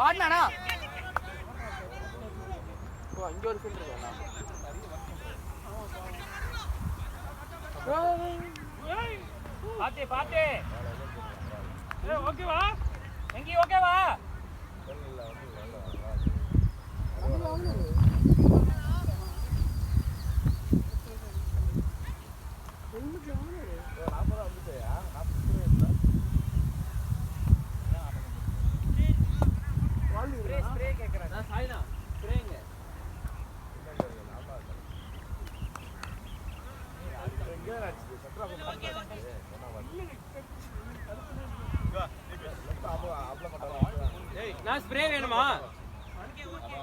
காட்னானா ஓ அங்க ஒரு ஃபீல்ட் இருக்கா பாத்தே பாத்தே ஏய் ஓகேவா எங்கி ஓகேவா ஸ்ப்ரே கேக்குறேன் நான் சாய்னா ஸ்ப்ரேங்க நான் ஸ்ப்ரே வேணுமா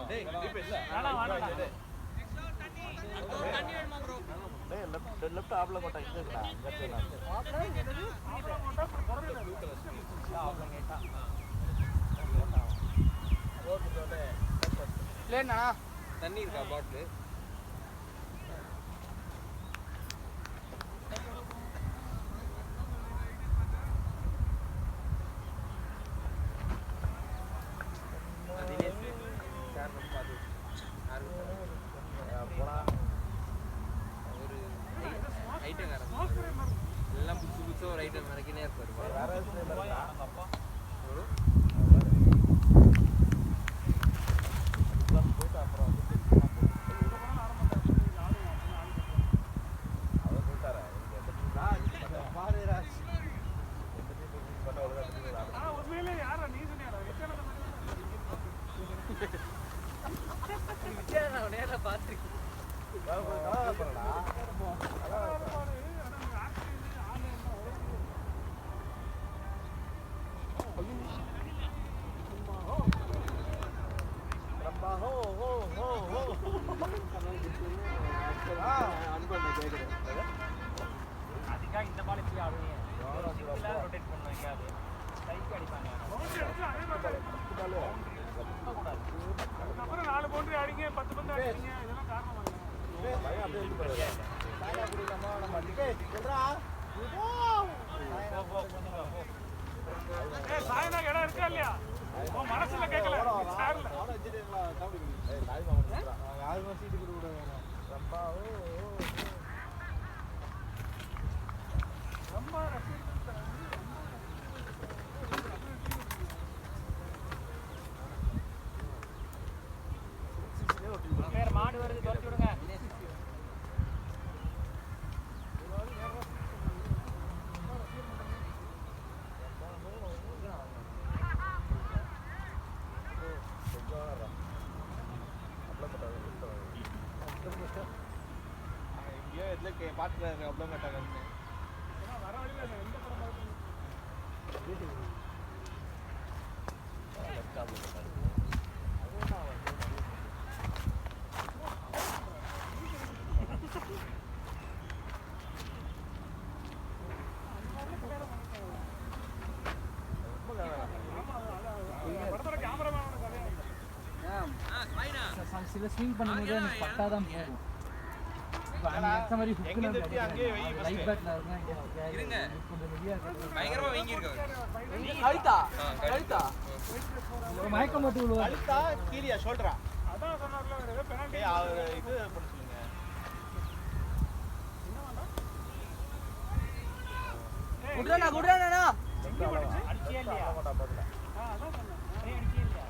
டேய் வேணா வேணா தண்ணி வேணுமா ப்ரோ டேய் லெஃப்ட் ஆப்ல போட்டா இங்க இருக்குடா இங்க இருக்குடா ஆப்ல என்னது ஆப்ல போட்டா குறஞ்சது ஆப்ல கேட்டா ஓடுறதே லேனா தண்ணி இருக்கா பாட்டில் எல்லாம் புதுசு புதுசாக ஒரு ஐட்டம் மறைக்கினே இருப்பாரு நேரில் பார்த்துருக்கேன் அதுக்காக இந்த பால் எப்படி ஆடுவீங்க ரொட்டேட் பண்ண வைக்காது கைக்கு அடிப்பாங்க அப்புறம் 4 பவுண்டரி ஆடிங்க 10 பந்து ஆடிங்க இதெல்லாம் காரணம் சாயனா இடம் இருக்கா இல்லையா மனசுல கேட்கல மாடு வருது துரத்தி விடுங்க பாத்துறாரு அவ்வளோ மாட்டாங்க வர வழியில எந்த படம் சில ஸ்விங் பண்ணும்போது எனக்கு பட்டா தான் போகும் மயக்கம் மட்டும் கீழியா சொல்றா அதான் சொன்னார்ல பெனால்டி இது பண்ண சொல்லுங்க குடுறா குடுறானா அடிச்சியா இல்லையா அதான் சொன்னேன் ஏய் அடிச்சியா இல்லையா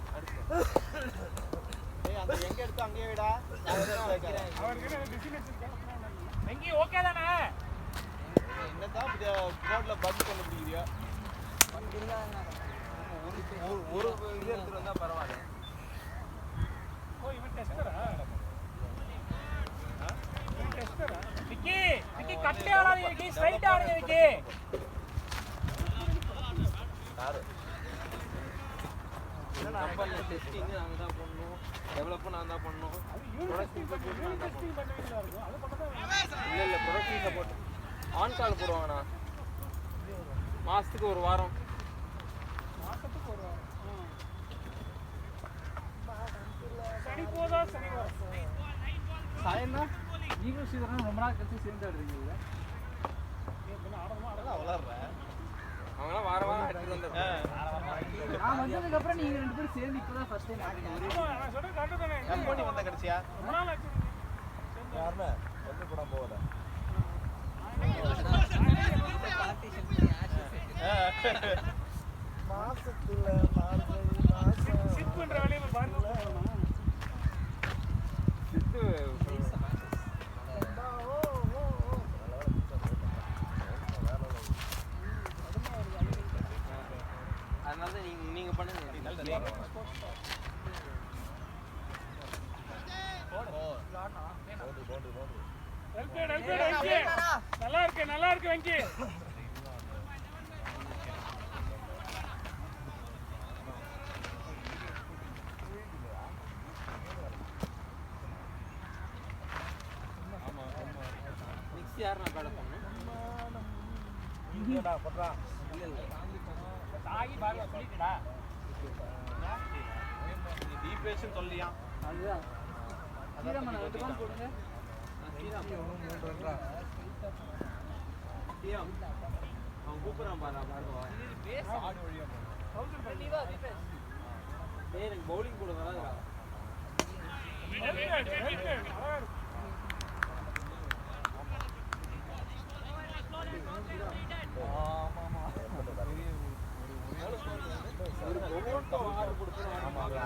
ஏய் அந்த எங்க எடுத்து அங்கேயே விடா அவருக்கு என்ன டெஸ்டினேஷன் கேட்கறானே வெங்கி ஓகே தானே என்னதான் போர்ட்ல பக் பண்ண முடியறியா ஒரு இது எடுத்து வந்தா பரவாயில்லை ஓ இவன் டெஸ்டரா இவன் டெஸ்டரா விக்கி விக்கி கட்டே ஆடாதீங்க விக்கி ஸ்ட்ரைட் ஆடுங்க விக்கி யாரு கம்பெனில டெஸ்டிங் நாங்க தான் பண்ணோம் டெவலப் நாங்க தான் பண்ணோம் ப்ரொடக்ஷன் சப்போர்ட் நாங்க தான் பண்ணுவீங்களா அது பண்ணதா இல்ல ப்ரொடக்ஷன் சப்போர்ட் ஆன் கால் போடுவாங்கண்ணா மாசத்துக்கு ஒரு வாரம் சனி போதா சனி வர சாயனா நீங்களும் சீக்கிரம் ரொம்ப நாள் கழிச்சு சேர்ந்து ஆடுறீங்க ஆடணுமா ஆடலாம் வளர்ற அவங்களாம் வாரம் வாரம் எடுத்துட்டு வந்துடுறாங்க நான் வந்ததுக்கு அப்புறம் நீங்க ரெண்டு பேரும் சேர்ந்து இப்பதான் ஃபர்ஸ்ட் டைம் ஆடுறீங்க. எப்போ நீ வந்த கடைசியா யாருமே வந்து கூட போகல மாசத்துல மார்கழி மாசம் சித்து அதனால தான் நீங்க பண்ணுங்க நல்லா இருக்கு வெங்கி மிக்ஸி யாருன்னா பேட பண்ணு இங்கடா பட்றா தாகி பாருங்க சொல்லிட்டடா நீ டீபேஷன் சொல்லியா அதுதான் சீரமண்ணா 2 பால் போடுங்க. அவன் கூப்பிடுறான் பாருங்க எனக்கு பவுலிங் கூட வராதுடா ஒரு பொருட்டோ ஆர்டர் கொடுத்துருவாங்க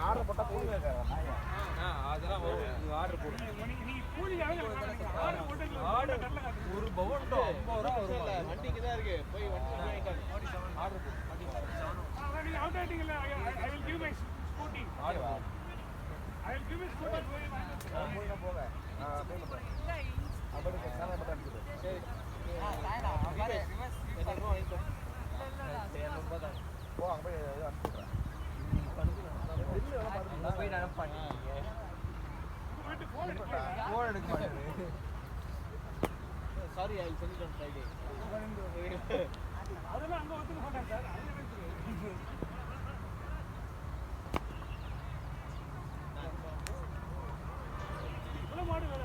ஆர்டர் போட்டா கூலி அதெல்லாம் ஆர்டர் போடு ஒரு பவுண்டோ 50 ரூபா வரும் வண்டிக்கு தான் இருக்கு போய் வண்டி ஆர்டர் போடு போக அவருக்கு சாலை மட்டும் அனுப்பிடு போ அங்கே போய் அனுப்பிடுறேன் போய் அனுப்பாங்க ஃபோன் எடுக்க மாட்டேன் sorry I will sent it on Friday அதெல்லாம் அங்க ஒத்துக்க மாட்டாங்க சார் அது இவ்வளவு மாடு வேற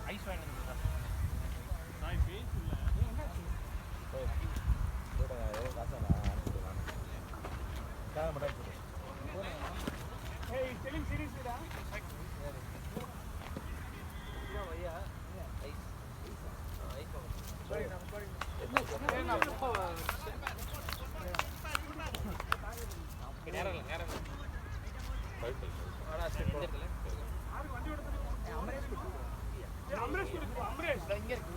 ஐஸ் அமரேஷ் கொடுப்போம் அமரேஷ் இங்க இருக்கு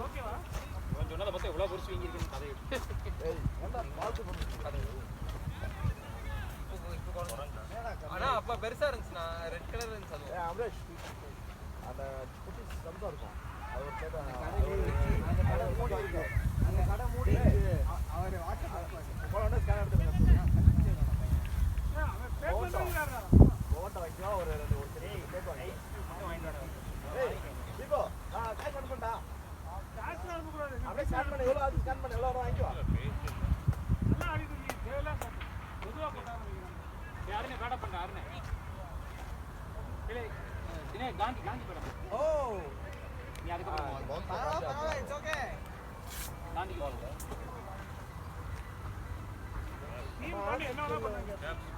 ஓகேவா கொஞ்சம் சொன்னதை பார்த்தா எவ்வளோ பொரிச்சு வீங்கிருக்குன்னு கதை ஆனா அப்ப பெருசா இருந்துச்சுண்ணா ரெட் கலர் இருந்துச்சு அது அமரேஷ் அந்த குட்டி சம்சா இருக்கும் அது ஒரு கேட்டா அந்த கடை மூடி அவர் வாட்ஸ்அப் போனோட ஸ்கேன் எடுத்துங்க அவன் பே பண்றாரா ஓட்ட வைக்கவா ஒரு ரெண்டு ஒரு சரி பேப்பர் வாங்கிட்டு ஏய் தீபோ காய் கட் பண்ணடா காசு அனுப்ப கூடாது அப்படியே ஸ்கேன் பண்ண எவ்வளவு அது ஸ்கேன் பண்ண எவ்வளவு வாங்கிவா நல்லா ஆடிட்டு நீ தேவலா பொதுவா போட்டாங்க யாருனே பேட பண்ண யாருனே இல்ல தினே காந்தி பேட ஓ நீ அதுக்கு அப்புறம் இட்ஸ் ஓகே காந்தி வாங்க நீ பாடி என்ன வேணா பண்ணுங்க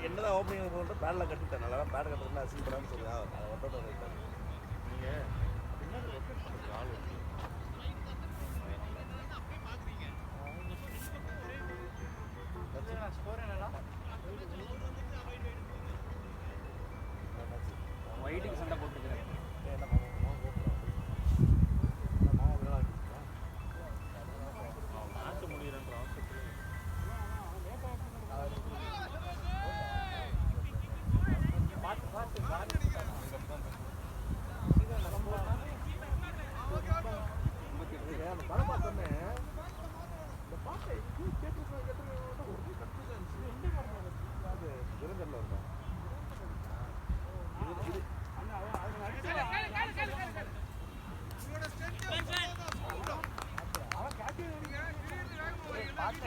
என்னதான் ஓப்பனிங் போட்டு பேட்ல கட்டிட்டேன் நல்லா பேட் கட்டுறதுல அசிங் பண்ணாம சொல்லுங்க அதை ஒட்டோட நீங்க ஒயிட்டுக்கு சண்டை போட்டுக்கிறேன்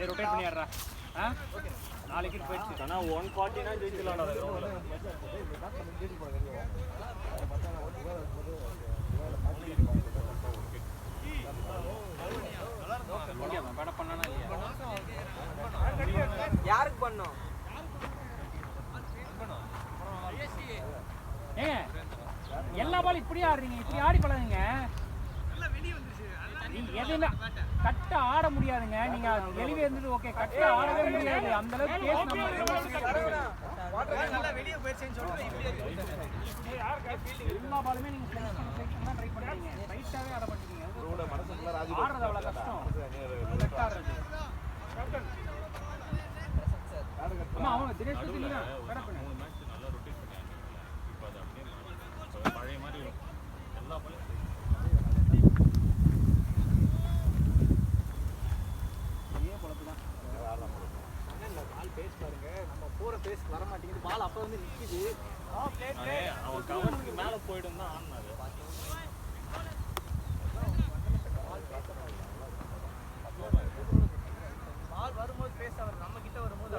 ரொட்டேட் பண்ணிடுறா நாளைக்கு போயிடுச்சு ஆனால் 149 ஜெயிச்சலாம்டா பேட பண்ணானா இல்லையா பால் இப்படி ஆடுறீங்க, இப்படி ஆடி பழகுங்க. எதுனா கட்ட ஆட முடியாதுங்க. நீங்க வெளியே இருந்துட்டு ஓகே, கட்ட ஆடவே முடியாது. அந்த அளவுக்கு பேஸ் நம்ம வெளியே போயிடுச்சேன்னு சொல்லிட்டு எல்லா பாலுமே நீங்க ட்ரை பண்ணுறீங்க. ரைட்டாவே ஆட மாட்டீங்க. ஆடுறது அவ்வளோ கஷ்டம். கட் ஆடுறது. ஆமா, அவங்க தினேஷ் பத்தினா கடை பண்ண 3 மேட்ச் நல்லா ரொட்டேட் பண்ணியாங்க. இப்போ அது அப்படியே பழைய மாதிரி எல்லா பாலும் இதே பொழப்பு தான். பால் பேஸ் பாருங்க, நம்ம போற பேஸ் வர மாட்டேங்குது. பால் அப்ப வந்து நிக்குது. அவன் கவருக்கு மேலே போயிடும் தான் ஆடினாரு. பால் வரும்போது பேஸ் அவர் நம்ம கிட்ட வரும்போது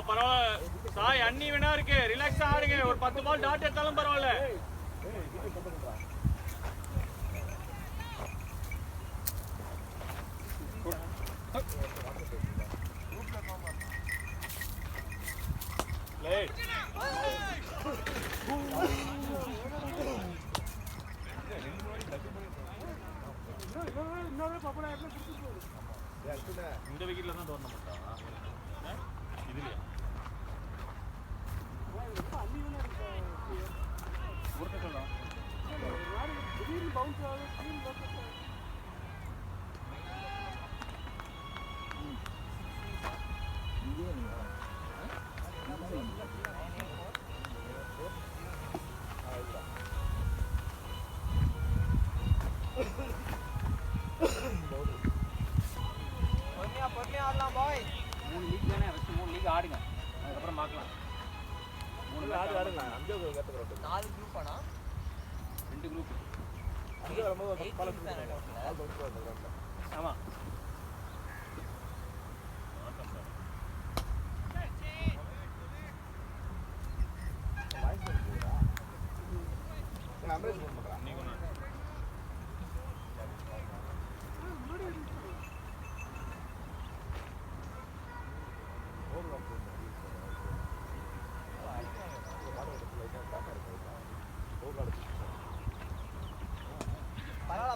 பரவாயில்ல சாய், அன்னி வேணா இருக்கு. ரிலாக்ஸா ஆடுங்க. ஒரு 10 பால் டாட் எடுத்தாலும் பரவாயில்ல. இந்த விக்கெட்ல தான் டோர்னமெண்டா இதுலயா? பொறுமையா ஆடலாம் பாய். 3 லீக் தானே, ஃபர்ஸ்ட் 3 லீக் ஆடுங்க, அதுக்கப்புறம் பார்க்கலாம். 3 மேட்ச் ஆடுங்க. 4 குரூப் ஆனா 2 குரூப். ஆமா,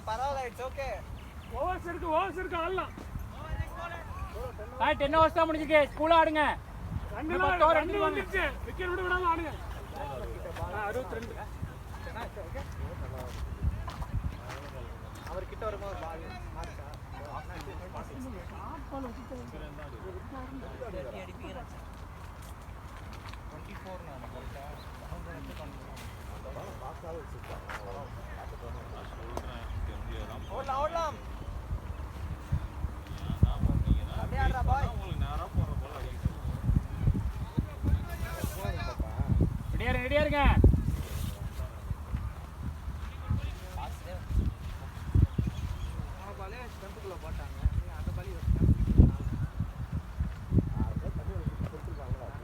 பரவாயில்ல, இட்ஸ் ஓகே. ஓவர்ஸ் இருக்கு ஆடலாம். 10 ஓவர்ஸ் தான் முடிஞ்சிருக்கு. ஸ்கூல் ஆடுங்க. ரன் வந்துருச்சு. விக்கெட் விட விடாம ஆடுங்க. 62. அவர் கிட்ட வரும்போது பால் மார்க்கா ஓடலாம். அப்படியே ஆடுறா பாய். ரெடியா இருங்க. பாலே ஸ்டம்புக்குள்ள போட்டாங்க. அந்த பாலி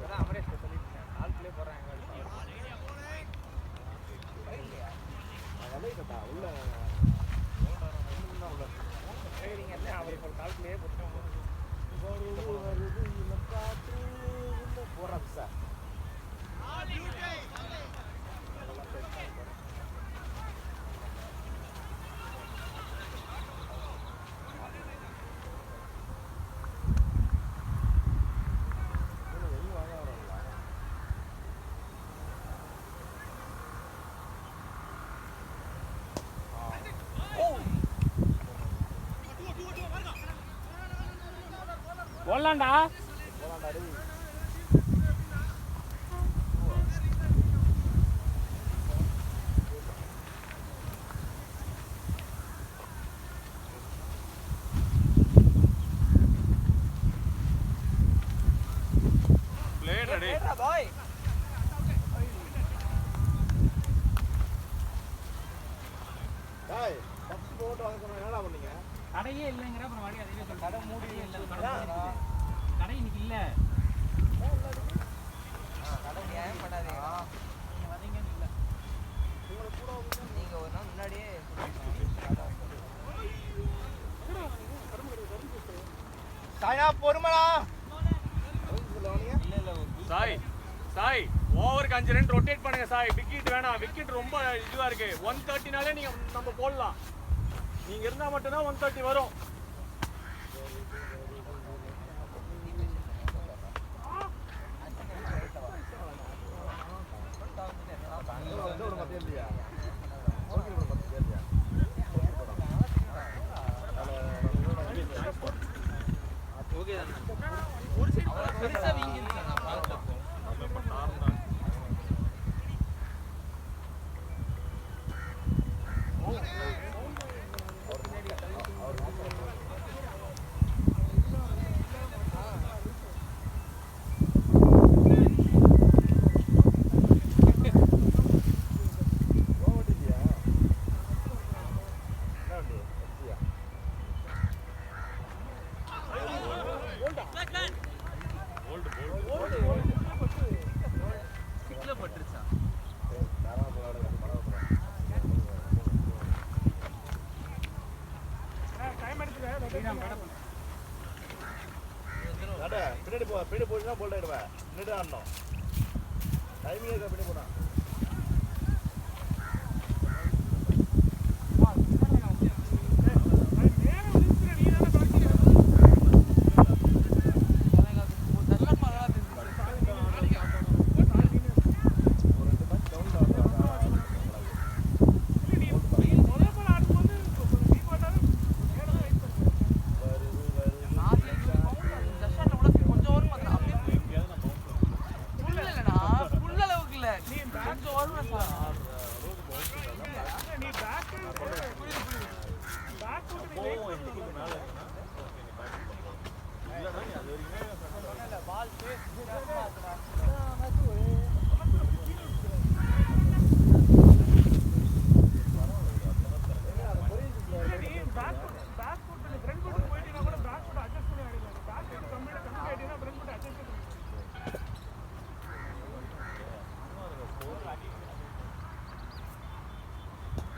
அதான் அமரேஷ் சொல்லிட்டேன். ஆல் ப்ளே போறாங்க. அவருக்கு ஒரு கால் ப்ளே போட்டோம். போறாங்க சார். வரலாம்டா. போலாம்டா டேய். Play ready. பாய் டேய் பஸ் போட்டு வாங்க சொன்னா என்னடா பண்ணீங்க? கடையே இல்லைங்கிற அப்புறம் வாடி அதுவே சொல்ல. கடை மூடியே இல்லை. கடை இன்னைக்கு இல்ல. கடை ஏன் பண்ணாதீங்க நீங்க வரீங்கன்னு இல்ல. நீங்க ஒரு நாள் முன்னாடியே சாய்னா பொறுமடா. சாய் சாய் ஓவருக்கு 5 ரன் ரொட்டேட் பண்ணுங்க சாய். விக்கெட் வேணாம், விக்கெட் ரொம்ப இதுவா இருக்கு. 130நாலே நீங்க நம்ம போடலாம். நீங்க இருந்தா மட்டும் தான் 130 வரும். ஒரு மத்தியம் இல்லையா? ஓகே தானே ஒரு சைடு பெருசா வீங்கிருச்சு நான் பார்த்தப்போ. ஸ்டிக்ல பட்டுருச்சா? பின்னாடி போ, பின்னாடி போச்சுன்னா போல்ட் ஆயிடுவேன். நின்று ஆடணும். டைமிங் இருக்கா பின்னாடி போனா?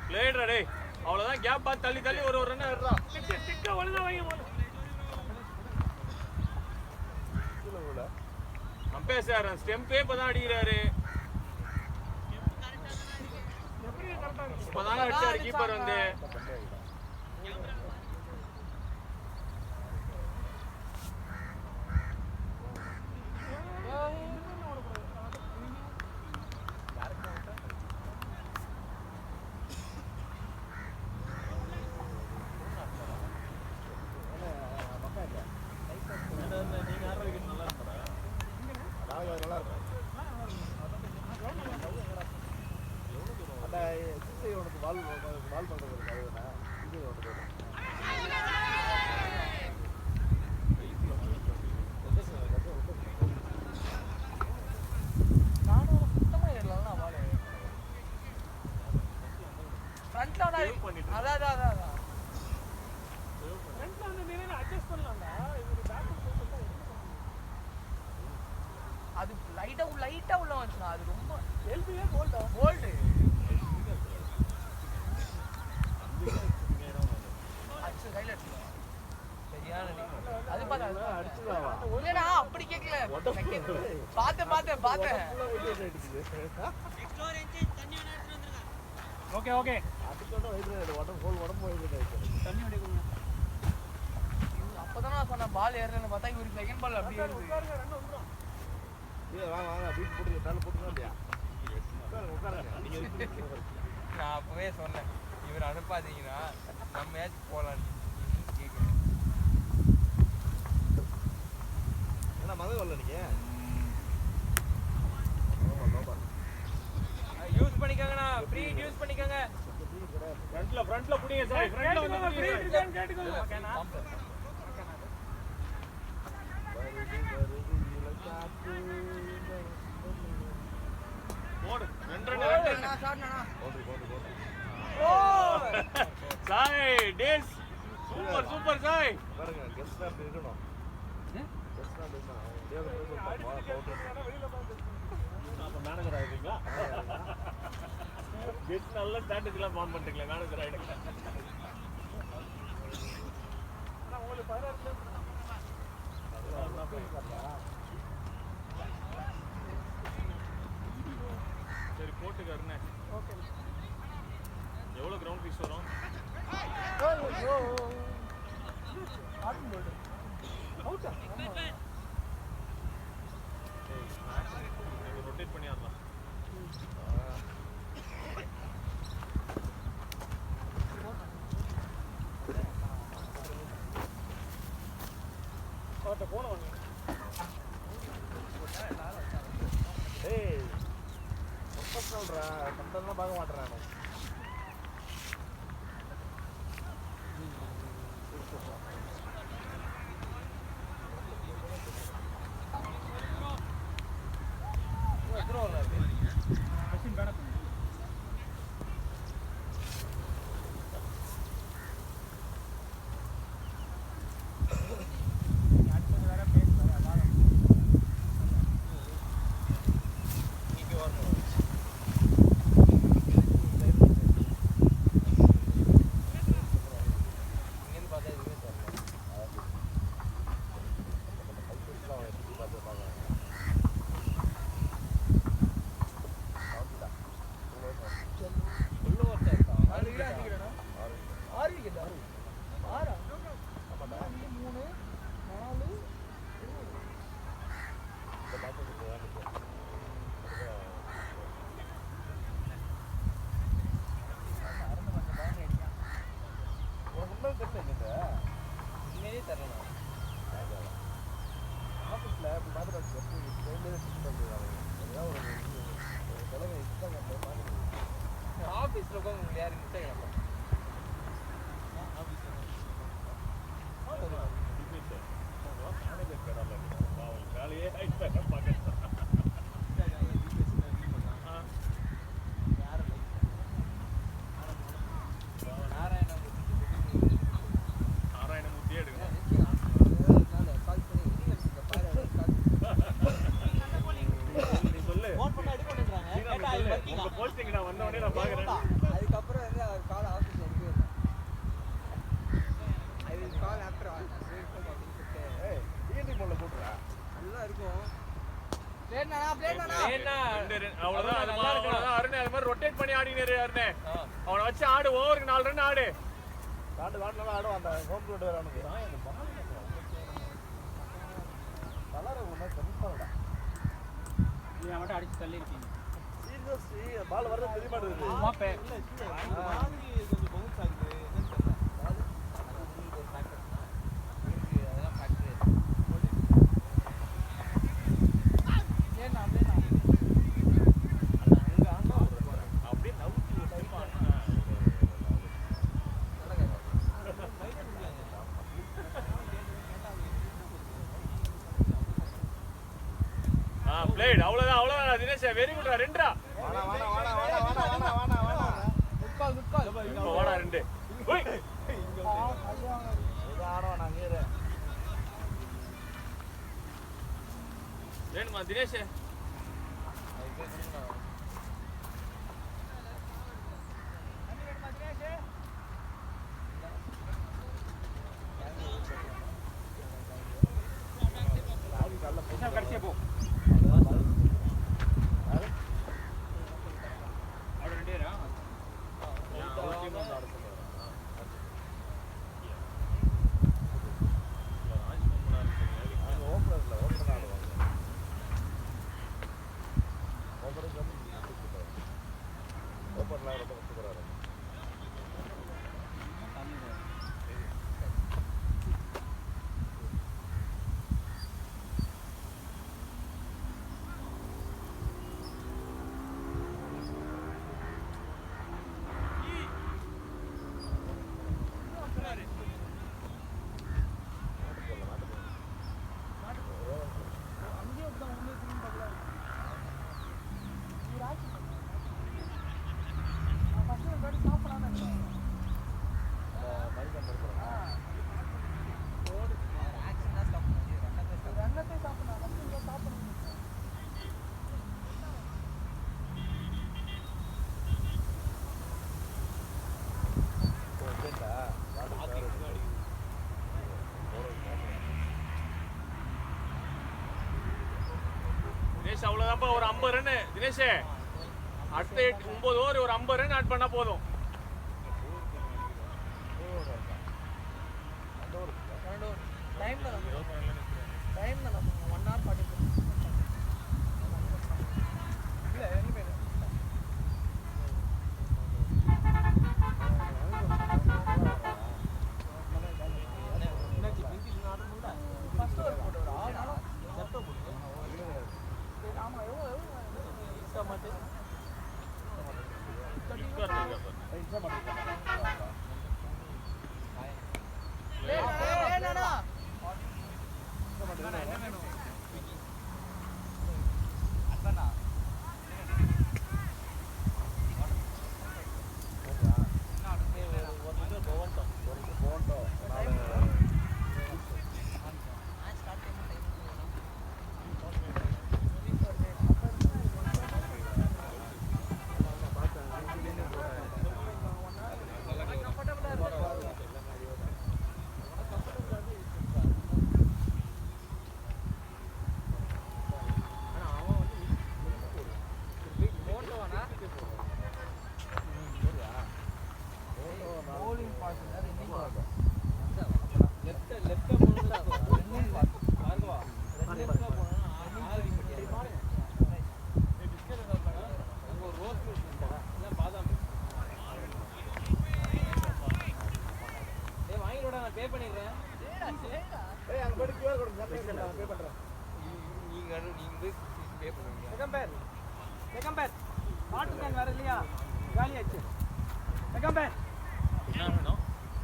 Plate ready. அவ்வளவுதான். கேப் பார்த்து தள்ளி தள்ளி ஒரு ரன் எடுறான். அம்பேர் சார் ஸ்டெம்பே இப்பதான் அடிக்கிறாரு. இப்பதான் அடிச்சாரு கீப்பர் வந்து. நல்லா இருக்கும். அந்த சிசை உனக்கு வால் பண்றது இருக்கு. அதுதானே இது உனக்கு நானும் சுத்தமா ஏறலாம் வாழை ஃப்ரண்ட்ல அதான் ஃப்ரண்ட்ல வந்து நீங்க அட்ஜஸ்ட் பண்ணலாம்டா. இது பேக் அது லைட்டா உள்ள வந்துச்சுனா அது ரொம்ப எல்பியே கோல்ட் அச்சு கையில எடுத்து சரியான அது பார்த்தா அடிச்சுதாவா இல்லடா அப்படி கேக்கல பார்த்தேன் ஓகே ஓகே அதுக்கோட வைப்ரேட் உடம்பு வைப்ரேட் ஆயிடுச்சு. தண்ணி ஓடி கொடுங்க. அப்பதான் நான் சொன்ன பால் ஏறலன்னு பார்த்தா இவருக்கு செகண்ட் பால் அப்படியே ஏறுது. இல்ல வாங்க பீட் போட்டு தள்ள போட்டுனா இல்லையா? உட்காருங்க நீங்க. நான் அப்பவே சொன்னேன் இவர் அனுப்பாதீங்கன்னா நம்ம மேட்ச் போலாம் கேக்குறேன். மதம் வரல நீங்க யூஸ் பண்ணிக்கங்கண்ணா ஃப்ரீ யூஸ் பண்ணிக்கங்க ஃப்ரண்ட்ல புடிங்க சாய் ஃப்ரண்ட்ல வந்து ஃப்ரீ இருக்கான்னு கேட்டுக்கோங்க போடு 2 நான் சாப்பிட்டேனா சாய் டேஸ் சூப்பர் சாய் பாருங்க கெஸ்ட் தான் இருக்கணும் கெஸ்ட் தான் இருக்கணும் அப்ப மேனேஜர் ஆயிட்டீங்களா கெஸ்ட் நல்ல ஸ்ட்ராட்டஜிலாம் ஃபார்ம் பண்ணிட்டீங்களா மேனேஜர் ஆயிடுங்க ஆனா உங்களுக்கு 16 சரி போட்டுக்காருண்ணே ஓகே எவ்வளவு கிரவுண்ட் ஃபீஸ் வரும் ஆட்டும் போய்டு அவுட்டா ரொட்டேட் பண்ணி ஆடலாம் அவர்கிட்ட போன வாங்க ஏய் ப்ரொஃபஷனல்ரா கண்டெல்லாம் பார்க்க மாட்டேன் நான் மஷின் பேனப் பண்ணு அடுத்தது வேற பேஸ் வேற வாரம் இங்கேருந்து பார்த்தா இதுவே தெரியல உள்ள ஒருத்தன் இருக்கான். 6 விக்கெட் அடிக்கிறேனா 6 விக்கெட் 6 3 4 இன்னும் கெஸ்ட் எங்க உண்மையிலேயே தெரியல ஆஃபீஸில் இப்படி பார்த்துட்டு தலைமை ஆஃபீஸில் உட்காந்து உங்களுக்கு யாரும் இன்ஸ்டாகிராம் வேலையே பார்க்க நாராயணமூர்த்தியே எடுக்கணும் நீ சொல்லு உங்க போஸ்டிங் நான் வந்த உடனே நான் பாக்குறேன் அதுக்கப்புறம் வந்து அவர் கால் ஆஃபீஸ் எடுக்கவே இல்லை ஐ வில் கால் ஆஃப்டர் அப்படின்னு சொல்லிட்டு ஏய் டிஎன்டி மோட்ல போட்டுறா அதுதான் இருக்கும் பிளேனா ஏன்னா அவ்வளவுதான் அவ்வளவுதான் அருணே அது மாதிரி ரொட்டேட் பண்ணி ஆடினாரு அருணே அவனை வச்சு ஆடு ஓவருக்கு 4 ரன் ஆடு காட்டுலாம் ஆடும் அந்த ஹோம் கிரவுண்ட் வேற அவனுக்கு கலர் ஒன்றா கன்ஃபார்ம்டா நீ மட்டும் அடிச்சு தள்ளி இருக்கீங்க சீரியஸ் பால் வரது தெரிய மாட்டேங்குது சும்மா பே கொஞ்சம் பவுன்ஸ் ஆகுது என்னன்னு தெரியல அதெல்லாம் ஃபேக்டரி பிளேனா அங்க ஆனா அப்படியே நவுத்தி ஒரு டைம் பிளேட் அவ்வளவுதான் தினேஷ் வெரி குட்ரா 2 வாடா வாடா வாடா வாடா வாடா வாடா வாடா குட் கால் இப்போ வாடா 2 ஓய் இது ஆடுவோம் நான் இங்கே வேணுமா தினேஷ் கடைசியா போ ஆடு 2 ரா ஒரு டீம் வந்து ஆட சொல்றாங்க ஓப்பனர்ல ஓப்பனர் ஆடுவாங்க ஓப்பனர் தினேஷ் அவ்வளவுதான்ப்பா. ஒரு 50 ரன் தினேஷ். அடுத்த 9 ஓவர் ஒரு 50 ரன் ஆட் பண்ணா போதும். டைம் தான் 1 hour 40 இல்ல எனிமே ஃபர்ஸ்ட் ஓவர் போடுறா லெஃப்ட் போடு. ஆமா எவ்வளவு மாட்டே நானா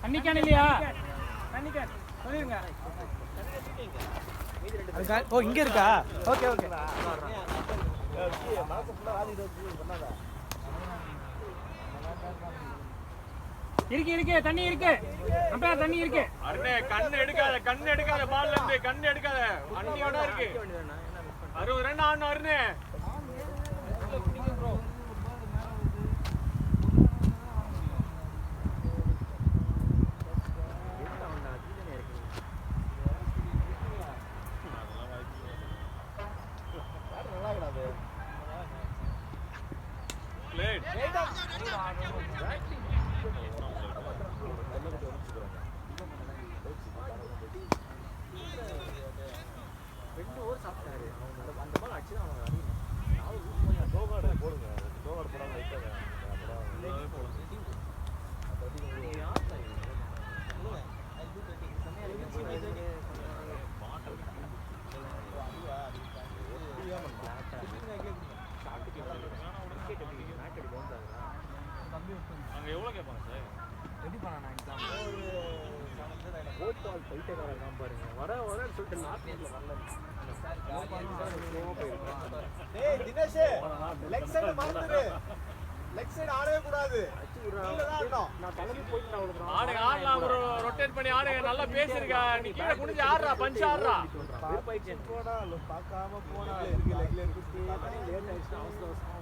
தண்ணிக்கான இல்லையா? தண்ணிக்கான சொல்லிருங்க. ஓ இங்க இருக்கா? Okay okay. இருக்கு தண்ணி இருக்கு. அம்பையர் தண்ணி இருக்கு. அருணே கண்ணு எடுக்காத பால்ல இருந்து கண்ணு எடுக்காத. அண்ணியோட இருக்கு. 60 ரன் ஆடணும் அருணே. அங்க எவ்வளவு கேட்பாங்க சார்? ரெடி பண்ணா எக்ஸாம் போட்டால் பைத்தியக்காரன் தான் பாருங்க. வரன்னு சொல்லிட்டு நாட்டில் வரல. டேய் தினேஷ் லெக் சைடு மறந்துரு. லெக் சைடு ஆடவே கூடாது. நான் கிளம்பி போயிட்டு அவ்வளவு ஆடுங்க ஆடலாம். ஒரு ரொட்டேட் பண்ணி ஆடுங்க. நல்லா பேசிருக்கா. நீ கீழே குனிஞ்சு ஆடுறா. பஞ்ச் ஆடுறா. போடா பார்க்காம போடா. இருக்கு லெக்ல இருக்கு. லேட் ஆயிடுச்சு. அவசரமா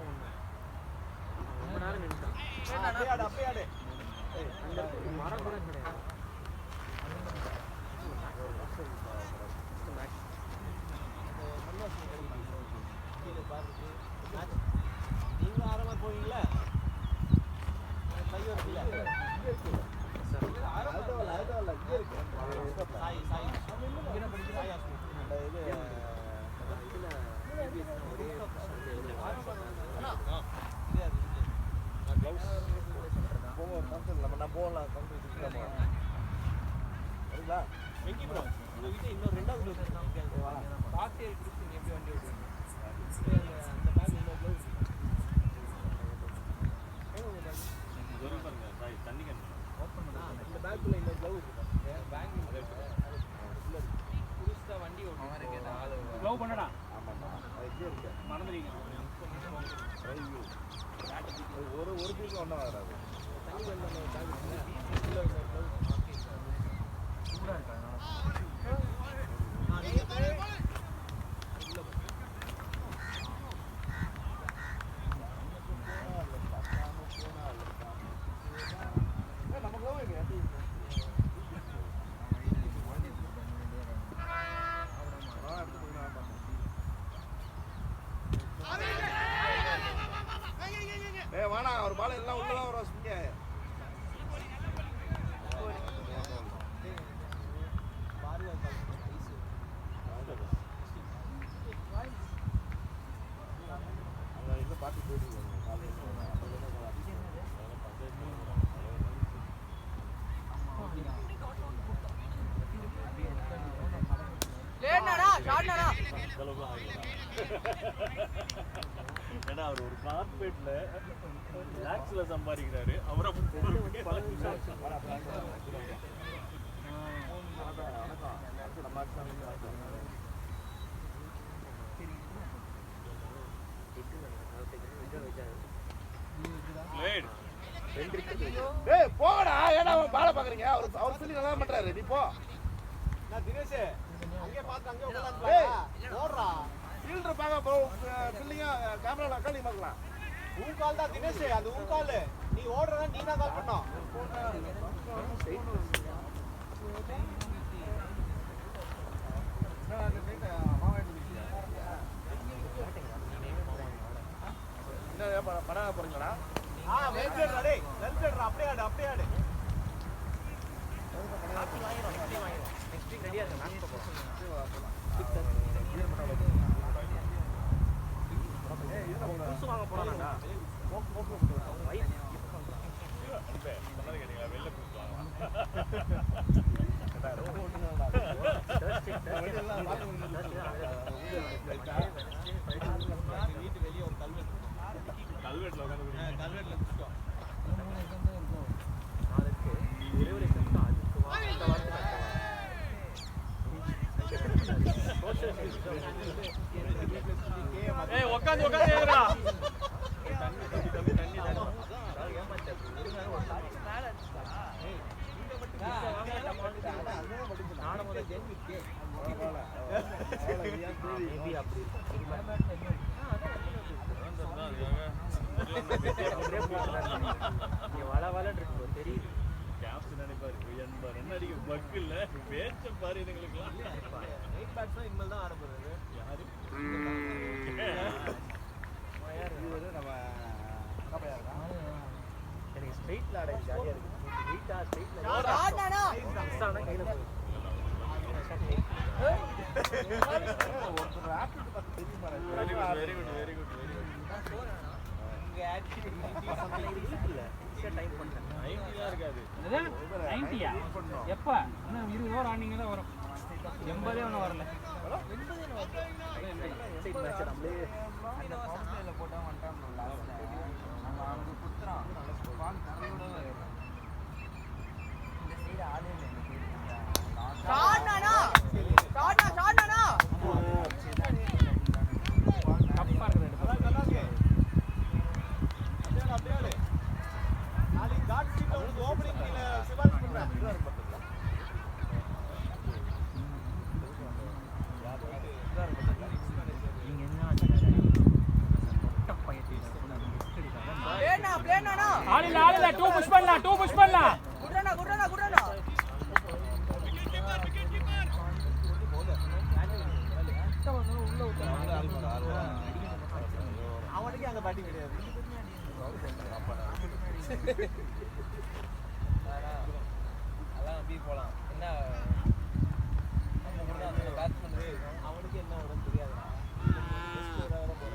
ரொம்ப நேரம் நின்னுட்டான். அப்படியே ஆடு. மரம் கூட கிடையாது. நீங்க ஆரமா போவீங்களா? கையோட இல்ல. அழுதவல இங்க இருக்கு. சாய் இங்க படிச்சு சாய் அந்த இது நான் போகலாம் சரிங்களா? வெங்கி ப்ரோ உங்ககிட்ட இன்னும் 2வது காக்டெயில் குடிச்சு நீ எப்படி வண்டி ஓட்டுவீங்க? அந்த பேக் இன்னும் க்ளவுஸ் இந்த பேக்குள்ள இன்னும் க்ளவுஸ் பேங்க் புதுசா வண்டி ஓட்டுறேன். க்ளவ் பண்ணடா. ஆமாம்மா அது இருக்கு மறந்துறீங்க. ஒரு பீஸ் ஒன்றும் வராது. தண்ணி கொஞ்சம் பேக் உள்ள க்ளவுஸ் சூடாக இருக்கா? அந்த அளவுக்குலாம் ஆகலாம். ஏன்னா அவர் ஒரு கார்பரேட்ல லாக்ஸ்ல சம்பாதிக்கிறாரு. அவரை போடா, ஏன்னா பாலை பாக்குறீங்க. அவர் சொல்லி நல்லா பண்றாரு. நீ போ. தினேஷ் அங்கே பார்த்து அங்கே ஓடுறா. ஃபீல்டர் பார்க்க போ. ஃபீல்டிங்க கேமரால காலி பார்க்கலாம். உன் கால் தான் தினேஷ், அது உன் கால். நீ ஓடுறதா நீ தான் கால் பண்ணோம். என்ன பண்ண போறீங்களா? வெல் பிளேடா டேய், வெல் பிளேடா. அப்படியே ஆடு, அப்படியே ஆடு. நெக்ஸ்ட் வீக் ரெடியா இருக்கு. மேட்ச் போறோம். புதுசு வாங்க போறானாடா. வைஃப் சொன்னது கேட்டீங்களா? வெளில கூப்பிடுவாங்க. வீட்டு வெளியே ஒரு கல்வெட்டு. கல்வெட்டுல உட்காந்து கல்வெட்டுல குடிச்சோம். அதுக்கு டெலிவரி கரெக்டா அதுக்கு வாங்க வார்த்தை ஏய் உட்காந்து உட்காந்து ஏறுடா. தெரியுது கேப்டன் நினைப்பாரு ரன் அடிக்க பக் இல்ல பேச்ச பாரு இதுங்களுக்குலாம். ரைட் பேட்ஸ்மேன் இனிமேல் தான் ஆட போறாரு. யாரு எனக்கு ஸ்ட்ரைட்ல ஆட ஜாலியா இருக்கு. ஸ்ட்ரைட்டா ஸ்ட்ரைட்ல ஆனா கையில போகுது. ஒருத்தர் ஆப்டிட் பார்த்து தெரியுமா? Very good very good very good very good. இங்க ஆக்டிவிட்டி இல்ல டைம் பண்ணேன் 90 தான் இருக்காது. 90யா? எப்ப? இன்னும் 20 ஓவர் ஆனீங்க தான் வரும். 80 ஒன்றும் வரல. மேட்ச் நம்மளே அந்த பவுண்டரியில போட்டா வந்துட்டான் லாஸ்ட்ல. நம்ம அவங்க குத்துறான். பால் தரையோட இந்த சைடு ஆளே இல்ல. இந்த சைடு ஷாட்னா ஷாட்னா கப்பா இருக்குது. நல்லா இருக்கு. அப்படியே ஆடு. நாளைக்கு காட் சீட்ல உங்களுக்கு ஓபனிங் கீழ சிவாஜி பண்றேன். நீங்க என்ன மொட்டை பையன் பிளேனா ஆளில 2 புஷ் பண்ணலாம். குட்ரனா அவனுக்கு அங்க பேட்டிங் கிடையாது. அதான் அப்படி போலாம். என்ன அவனுக்கு என்ன வரும்னு தெரியாது.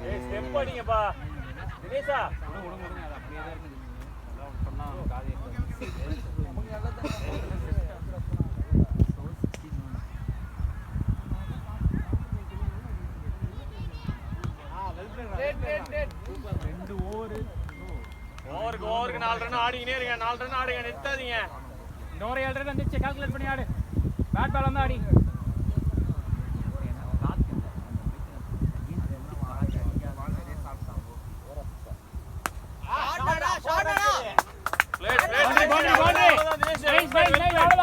ஏய் ஸ்டெப் அடிங்கப்பா. தினேஷா விடுங்க அது அப்படியே தான் இருக்குது. அதான் சொன்னா காது ஓவருக்கு 4 ரன் ஆடிக்கினே இருங்க. 4 ரன் ஆடுங்க, நிறுத்தாதீங்க. இந்த ஓவர் 7 ரன் வந்துச்சு. கால்குலேட் பண்ணி ஆடு. பேட் பால் வந்து ஆடி.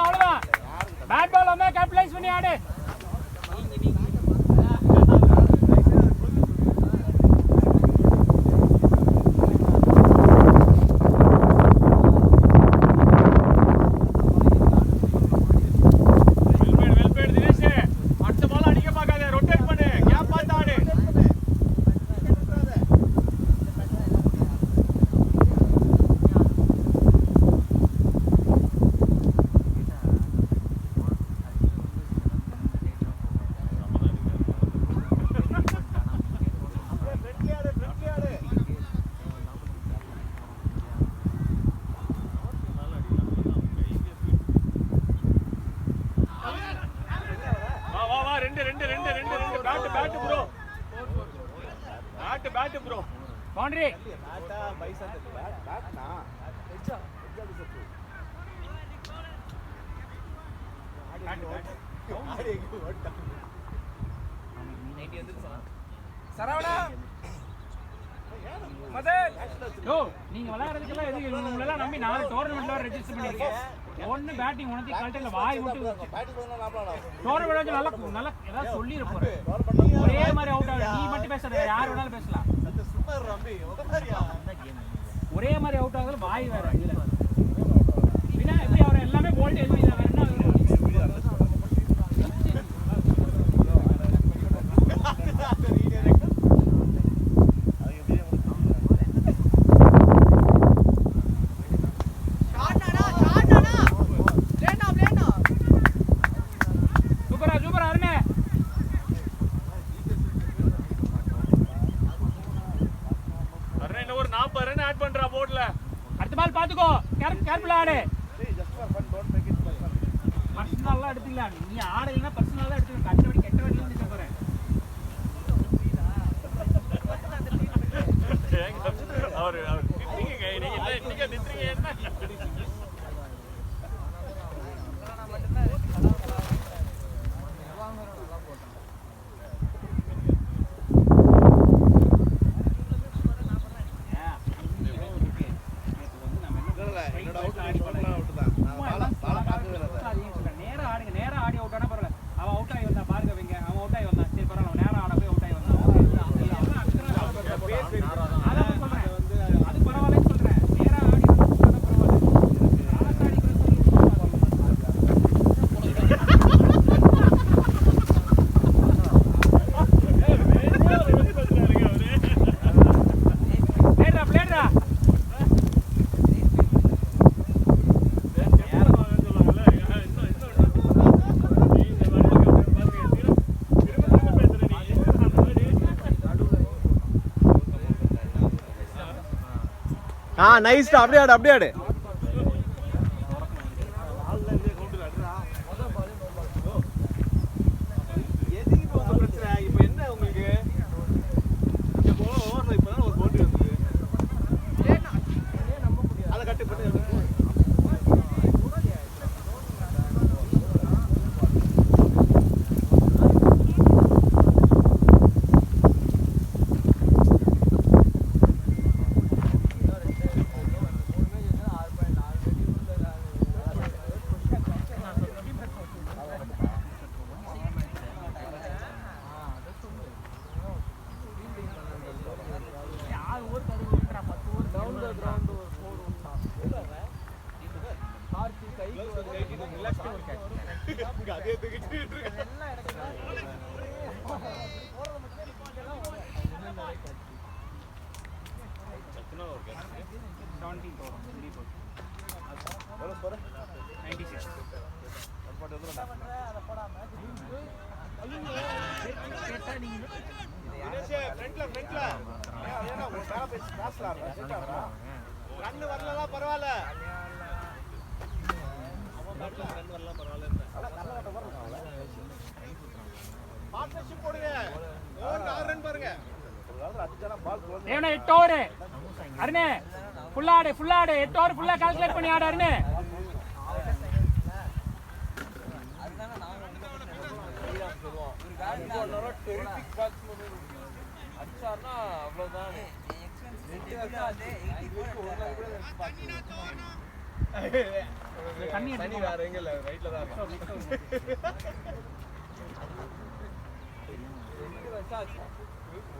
அவ்வளவுதான். பேட் பால் வந்தா கேப்டலைஸ் பண்ணி ஆடு. Bat bro bat bro boundary Saravana Madhan yo நீங்க விளையாடுறதுக்கெல்லாம் எதுக்கு உங்களை எல்லாம் நம்பி 4 டோர்னமெண்ட்ல ரெஜிஸ்டர் பண்ணிருக்கேன் ஒன்னு பேட்டிங் உனக்கு கரெக்டா வாய் மட்டும் டோர்னமெண்ட் நல்லா நல்லா ஏதாவது சொல்லிர போறேன் ஒரே மாதிரி அவுட் ஆகுது நீ மட்டும் பேசாத யார் வேணாலும் பேசலாம் ஒரே மாதிரி அவுட் ஆகுது வாய் வேற இல்ல பின்ன எப்படி அவரை எல்லாமே போல்ட் எழுதி வேற என்ன பாத்துக்கோ கேர்ஃபுல்லா ஆடு பர்சனலா எடுத்துக்கலாம் நீ ஆடலைன்னா பர்சனலா எடுத்துக்க கட்டவடி கெட்டவடி வந்து போறேன் அவர் நின்றீங்க நீங்க என்ன நின்றீங்க என்ன நைஸ்டா அப்படியே ஆடு அருணே ஃபுல்லாடு 8 ஓவர் ஃபுல்லா கால்குலேட் பண்ணி ஆடு அருணே தண்ணி வேற எங்க இல்ல ரைட்ல தான்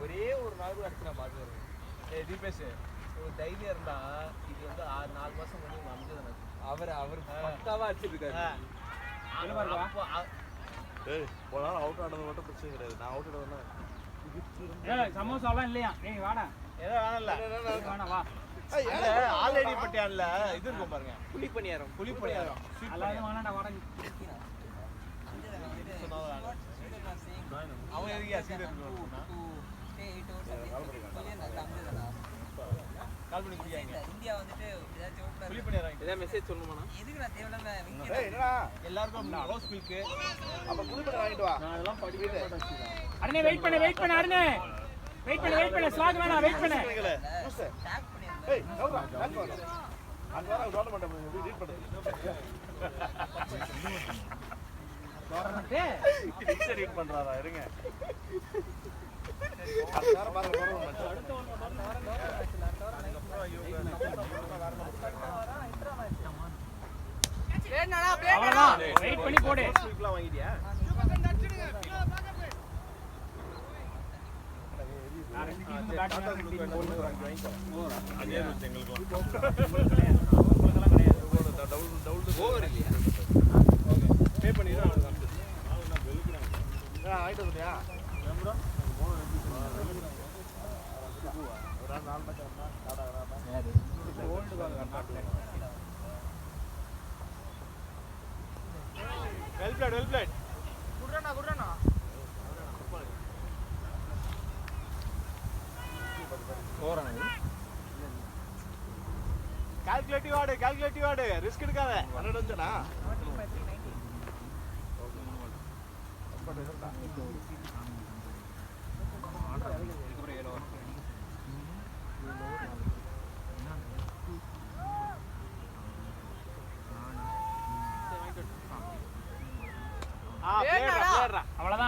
ஒரே ஒரு நாள் கூட அடிச்சு நான் பாக்குறேன். தீபேஷ் ஒரு தைரியம் இருந்தா இது வந்து 4 மாசம் முன்னாடி அமைஞ்சது. அவர் பக்காவா அடிச்சிருக்காரு. போனா அவுட் ஆனது மட்டும் பிரச்சனை கிடையாது. நான் அவுட் ஆனதுனா சமோசாலாம் இல்லையா? ஏய் வாடா. ஏதோ வேணாம்ல. வேணா வா. ஆல்ரெடி பட்டியான்ல இது இருக்கும் பாருங்க. புளி பணியாரம். எல்லாரும் வேணாடா வாடா. அவன் எதுக்கு அசிங்க இருக்கு? கால் பண்ணி குடிக்காங்க இந்தியா வந்துட்டு ஏதாச்சும் ஓப்பனர் ஃபில் பண்ணிடுறாங்க ஏதாவது மெசேஜ் சொல்லணுமாண்ணா? எதுக்கு நான் தேவையில்லாம ஏய் என்னடா எல்லாருக்கும் ரோஸ் மில்க் அப்ப புதுப்பட வாங்கிட்டு வா நான் அதெல்லாம் படிக்கவே மாட்டேன் அருணே வெயிட் பண்ணு அருணே வெயிட் பண்ணு ஸ்லாக் வேணாம் வெயிட் பண்ணு ஜூஸ் டேக் பண்ணிருந்தேன். ஏய் நவுரா பேக் வா அங்க வர டோட மாட்டேன் ரீட் பண்ணு டோர்னமெண்ட் ரீட் பண்றாரா இருங்க யார பாருங்க போறோம் வேணாடா அப்படியே அவ்வளவுதான் வெயிட் பண்ணி போடு மில்க்லாம் வாங்கிட்டியா? நான் 2 டீம் பேட் அதே வந்து எங்களுக்கு ஓவர் இல்லையா? பே பண்ணிடுறேன் அவனுக்கு வந்து. ஆயிட்டு வந்துயா ஒரு நாள் மேட்ச் வந்தா டாடா வெல் பிளேட் குடுறா கால்குலேட்டிவ் ஆடு ரிஸ்க் எடுக்காத 100 வந்துடா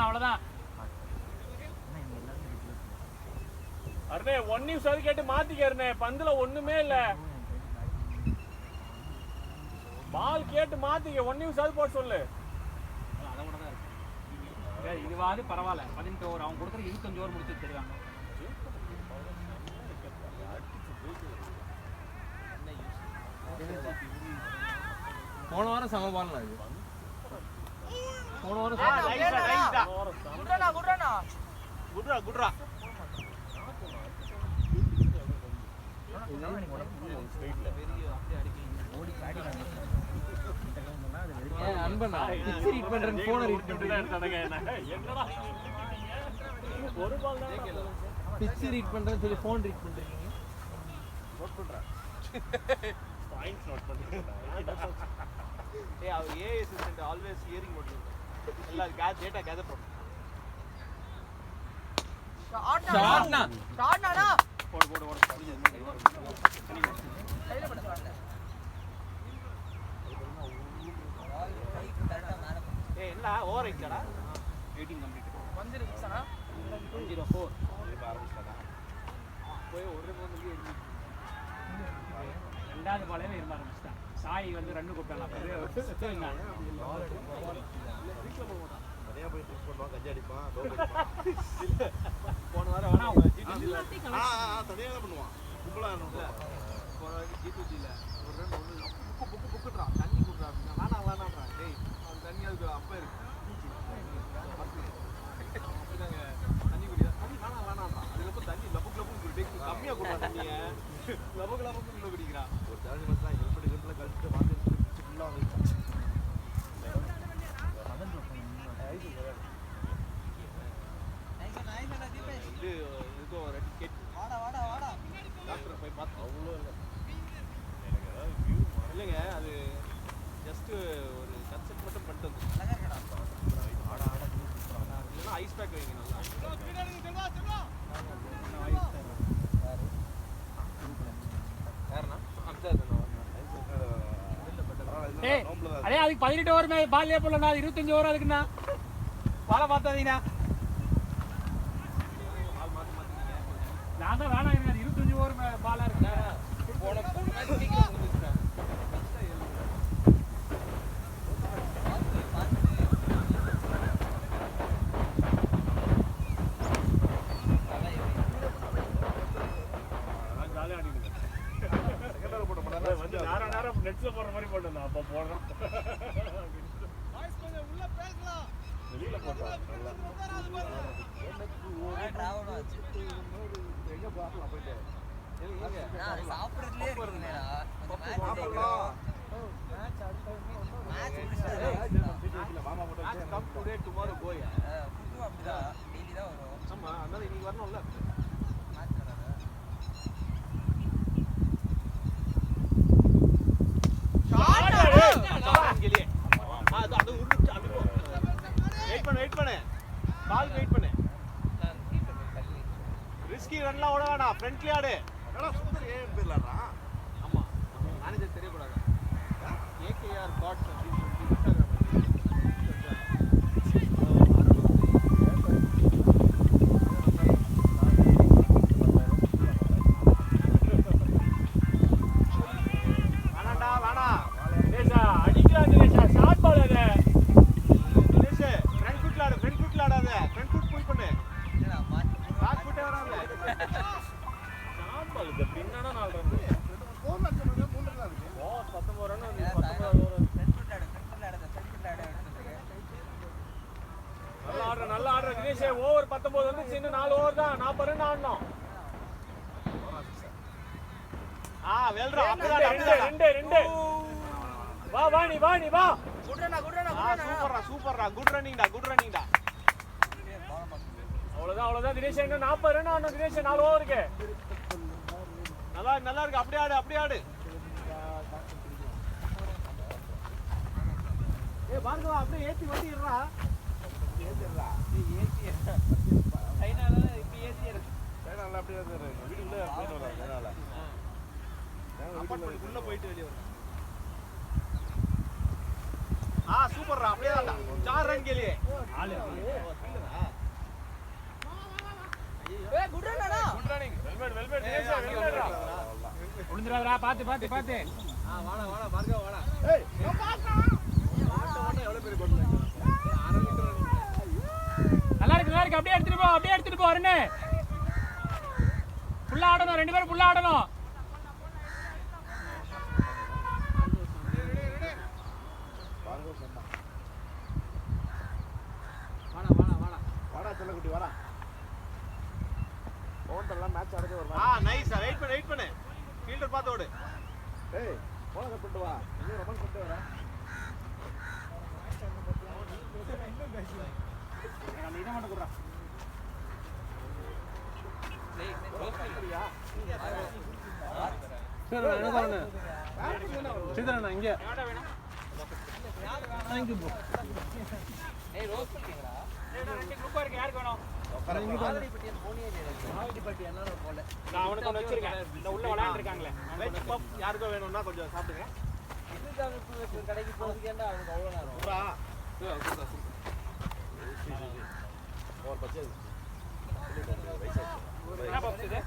அவ்வளவுதான் அருணே 1 நிமிஷம் அது கேட்டு மாத்திக்கறனே பந்துல ஒண்ணுமே இல்ல பால் கேட்டு மாத்திக்க 1 நிமிஷம் அது போட சொல்லு இதுவாது பரவாயில்ல 18 ஓவர் அவன் கொடுக்குற 25 ஓவர் முடிச்சு தெரியாங்க போன வாரம் சமபாலனா இது போன வாரம் குடுறா குட்ரா அன்பண்ணா பிச் ரீட் பண்றேன்னு போன ரீட் என்னடா ஒரு பால் தான் பிச் ரீட் பண்றேன்னு சொல்லி போன் ரீட் பண்றீங்க. நோட் பண்றேன் பாயிண்ட்ஸ் நோட் பண்ணிட்டேன் அவர் AI assistant always hearing mode எல்லா டேட்டா கேதர் பண்ணும். ஷாட்னா போடு கையில பட வரல ஏய் என்ன ஓவர் ஆயிடுச்சாடா? 18 கம்ப்ளீட் வந்துருச்சுனா 04 இப்ப ஆரம்பிச்சடா போய் ஒரு மூணுக்கு ரெண்டாவது பாலையில இருந்த ஆரம்பிச்சிட்டான் சாய் வந்து ரன் கூப்பிட்டான் நிறைய போய் ட்ரிப் பண்ணுவான் கஞ்சி அடிப்பான் போன வாரம் ஜிடிஜில தனியாக தான் பண்ணுவான் கும்பலா போன வாரம் ஜிடிஜில ஒரு ரன் ஒண்ணு புக்குறான் தண்ணி குடுறான் வேணாம்றான் டேய் அந்த தண்ணி அதுக்கு அப்ப இருக்கு அப்படிதாங்க தண்ணி குடியா தண்ணி வேணாம்றான் அதுக்கப்புறம் தண்ணி லபுக்கு டேய் கம்மியா குடுறான் தண்ணியை லபுக்கு குடிக்கிறான் ஒரு சேலஞ்ச் மேட்ச் தான் ஹெல்மெட் கழிச்சுட்டு வாங்கி ஃபுல்லாக வந்துருச்சான் இது இதுக்கு ஒரு டிக்கெட் வாடா டாக்டர் போய் பார்த்து அவ்வளோ இல்லை இல்லைங்க அது ஜஸ்ட் ஒரு கன்செப்ட் மட்டும் பண்ணிட்டு வந்து இல்லைன்னா ஐஸ் பேக் வைங்க நல்லா யாருண்ணா அதே அதுக்கு 18 ஓவர் பால்லே போடலண்ணா 25 ஓவர் அதுக்குண்ணா பாலை பார்த்தாதீங்கண்ணா நான் தான் வேணாம் 25 ஓவர் பாலா இருக்குண்ணா போன மேட்ச் சீக்கிரம் வந்துருச்சுடா. ஜாலியா ஆடிடுங்க செகண்ட் ஓவர் போட்ட மாட்டாங்க வந்து நேரம் நெட்ஸ்ல போடுற மாதிரி போட்டேன் அப்ப போடுறேன் வெளியில போட்டோம் டிராவல் ஆச்சு எங்கே பார்க்கலாம் போயிட்டு நான் சாப்பிடுறதுலயே இருக்கேன்டா சாப்பிடலாம் மேட்ச் இல்லை மாமா மட்டும் கம் டுடே டுமாரோ கோய் புது அப்படிதான் டெய்லி தான் வரும் ஆமா அதனால இன்னைக்கு வரணும்ல மேட்ச் வராது ஃப்ரண்ட்லி ஆடு. என்னடா சுந்தர் ஏன் பேர்லடா? ஆமா. மேனேஜர் தெரியக்கூடாது. AKR காட்ஸ் அப்படின்னு சொல்லி இன்ஸ்டாகிராம் நல்லா ஆடுற தினேஷ். ஓவர் 19 வந்து சின்ன 4 ஓவர் தான். 40 ரன் ஆடணும். வெல்ரா. ரெண்டு வா நீ வா. சூப்பர்ரா. குட் ரன்னிங்டா. அவ்வளவுதான் தினேஷ். இன்னும் 40 ரன் ஆடணும் தினேஷ் 4 ஓவருக்கு. நல்லா இருக்கு. அப்படியே ஆடு. பாருங்க அப்படியே ஏத்தி வண்டிடுறா. சைனால அப்படியே இருக்காரு. வீட்டுக்குள்ள அப்படியே வராரு சைனால. அப்பார்ட்மெண்ட் உள்ள போயிட்டு வெளிய வர. சூப்பர்ரா. அப்படியே ஆடா. 4 ரன் கேலியே. ஆளு குட் ரன்டா. Good running. வெல்பெட் தினேஷ் வெல்பெட்ரா. விழுந்துறாதடா. பாத்து வாடா பார்க்க வாடா. எவ்வளவு பேர் போடல. நல்லா இருக்கு. அப்படியே எடுத்துட்டு போ அருண். ஃபுல்லா ஆடணும். 2 பேரும் ஃபுல்லா ஆடணும். வாடா செல்லக்குட்டி வாடா. ஓண்டெல்லாம் மேட்ச் ஆடுறது ஒரு நைஸ். வெயிட் பண்ணு. ஃபீல்டர் பார்த்து ஓடு. ஏய் போன கட் பண்ணிட்டு வா. இன்னும் ரமன் பண்ணிட்டு வரேன். அந்த இதை மட்டும் குடுறா. சீதரண்ணா இங்க ஏய் ரோஸ் பண்ணிட்டீங்களா? ரெண்டு குரூப்பா இருக்கு. யாருக்கு வேணும்? ஆதிரிப்பட்டியன் என்னன்னு போல. நான் அவனுக்கு ஒன்று வச்சிருக்கேன். இந்த உள்ள விளையாண்டு இருக்காங்களே. யாருக்கோ வேணும்னா கொஞ்சம் சாப்பிடுங்க. கடைக்கு போறதுக்கு ஏன்டா அவனுக்கு அவ்வளோ நேரம்? ஒரு பச்சை என்ன பாக்ஸ் இது?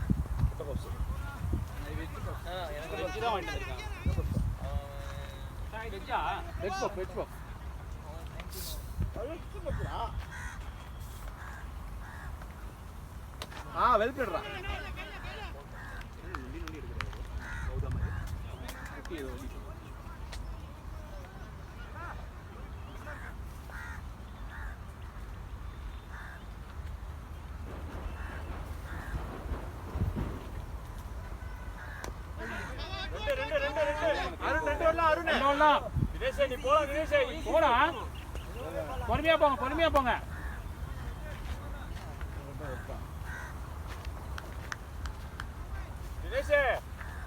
எனக்கு வெஜ் தான் வாங்கிட்டு வந்திருக்காங்க. வெஜ்ஜா? Veg pop. வெல்பெட்ரா. தினேஷ் நீ போலாம். தினேஷ் போடா. பொறுமையா போங்க. தினேஷ்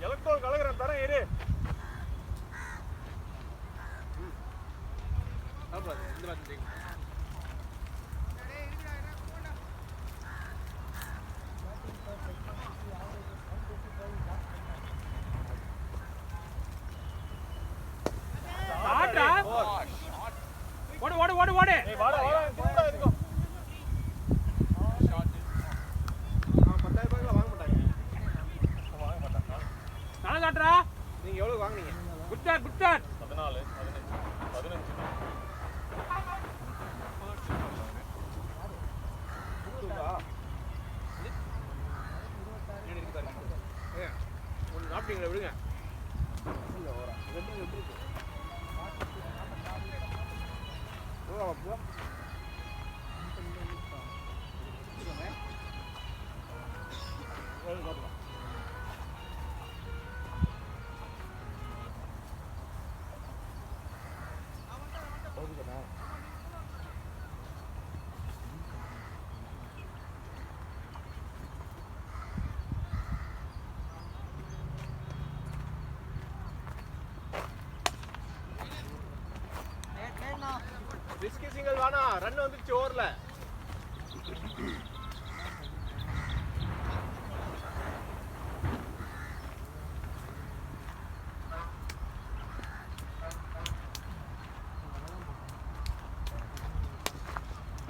எலக்ட்ரோல் கலக்குறேன் தரேன் இரு. ஆட்ரா. ஓடு. ஏய் வாடா கூடா இருக்கும். 10,000 ரூபாய்க்கு வாங்க மாட்டாங்க. நான் காட்றா. நீங்க எவ்வளவு வாங்குனீங்க? Good start. 14 15 ஒன்று சாப்பிட்டீங்களா விடுங்க. ரிஸ்கி சிங்கிள் வானா. ரன் வந்துருச்சு ஓவர்ல.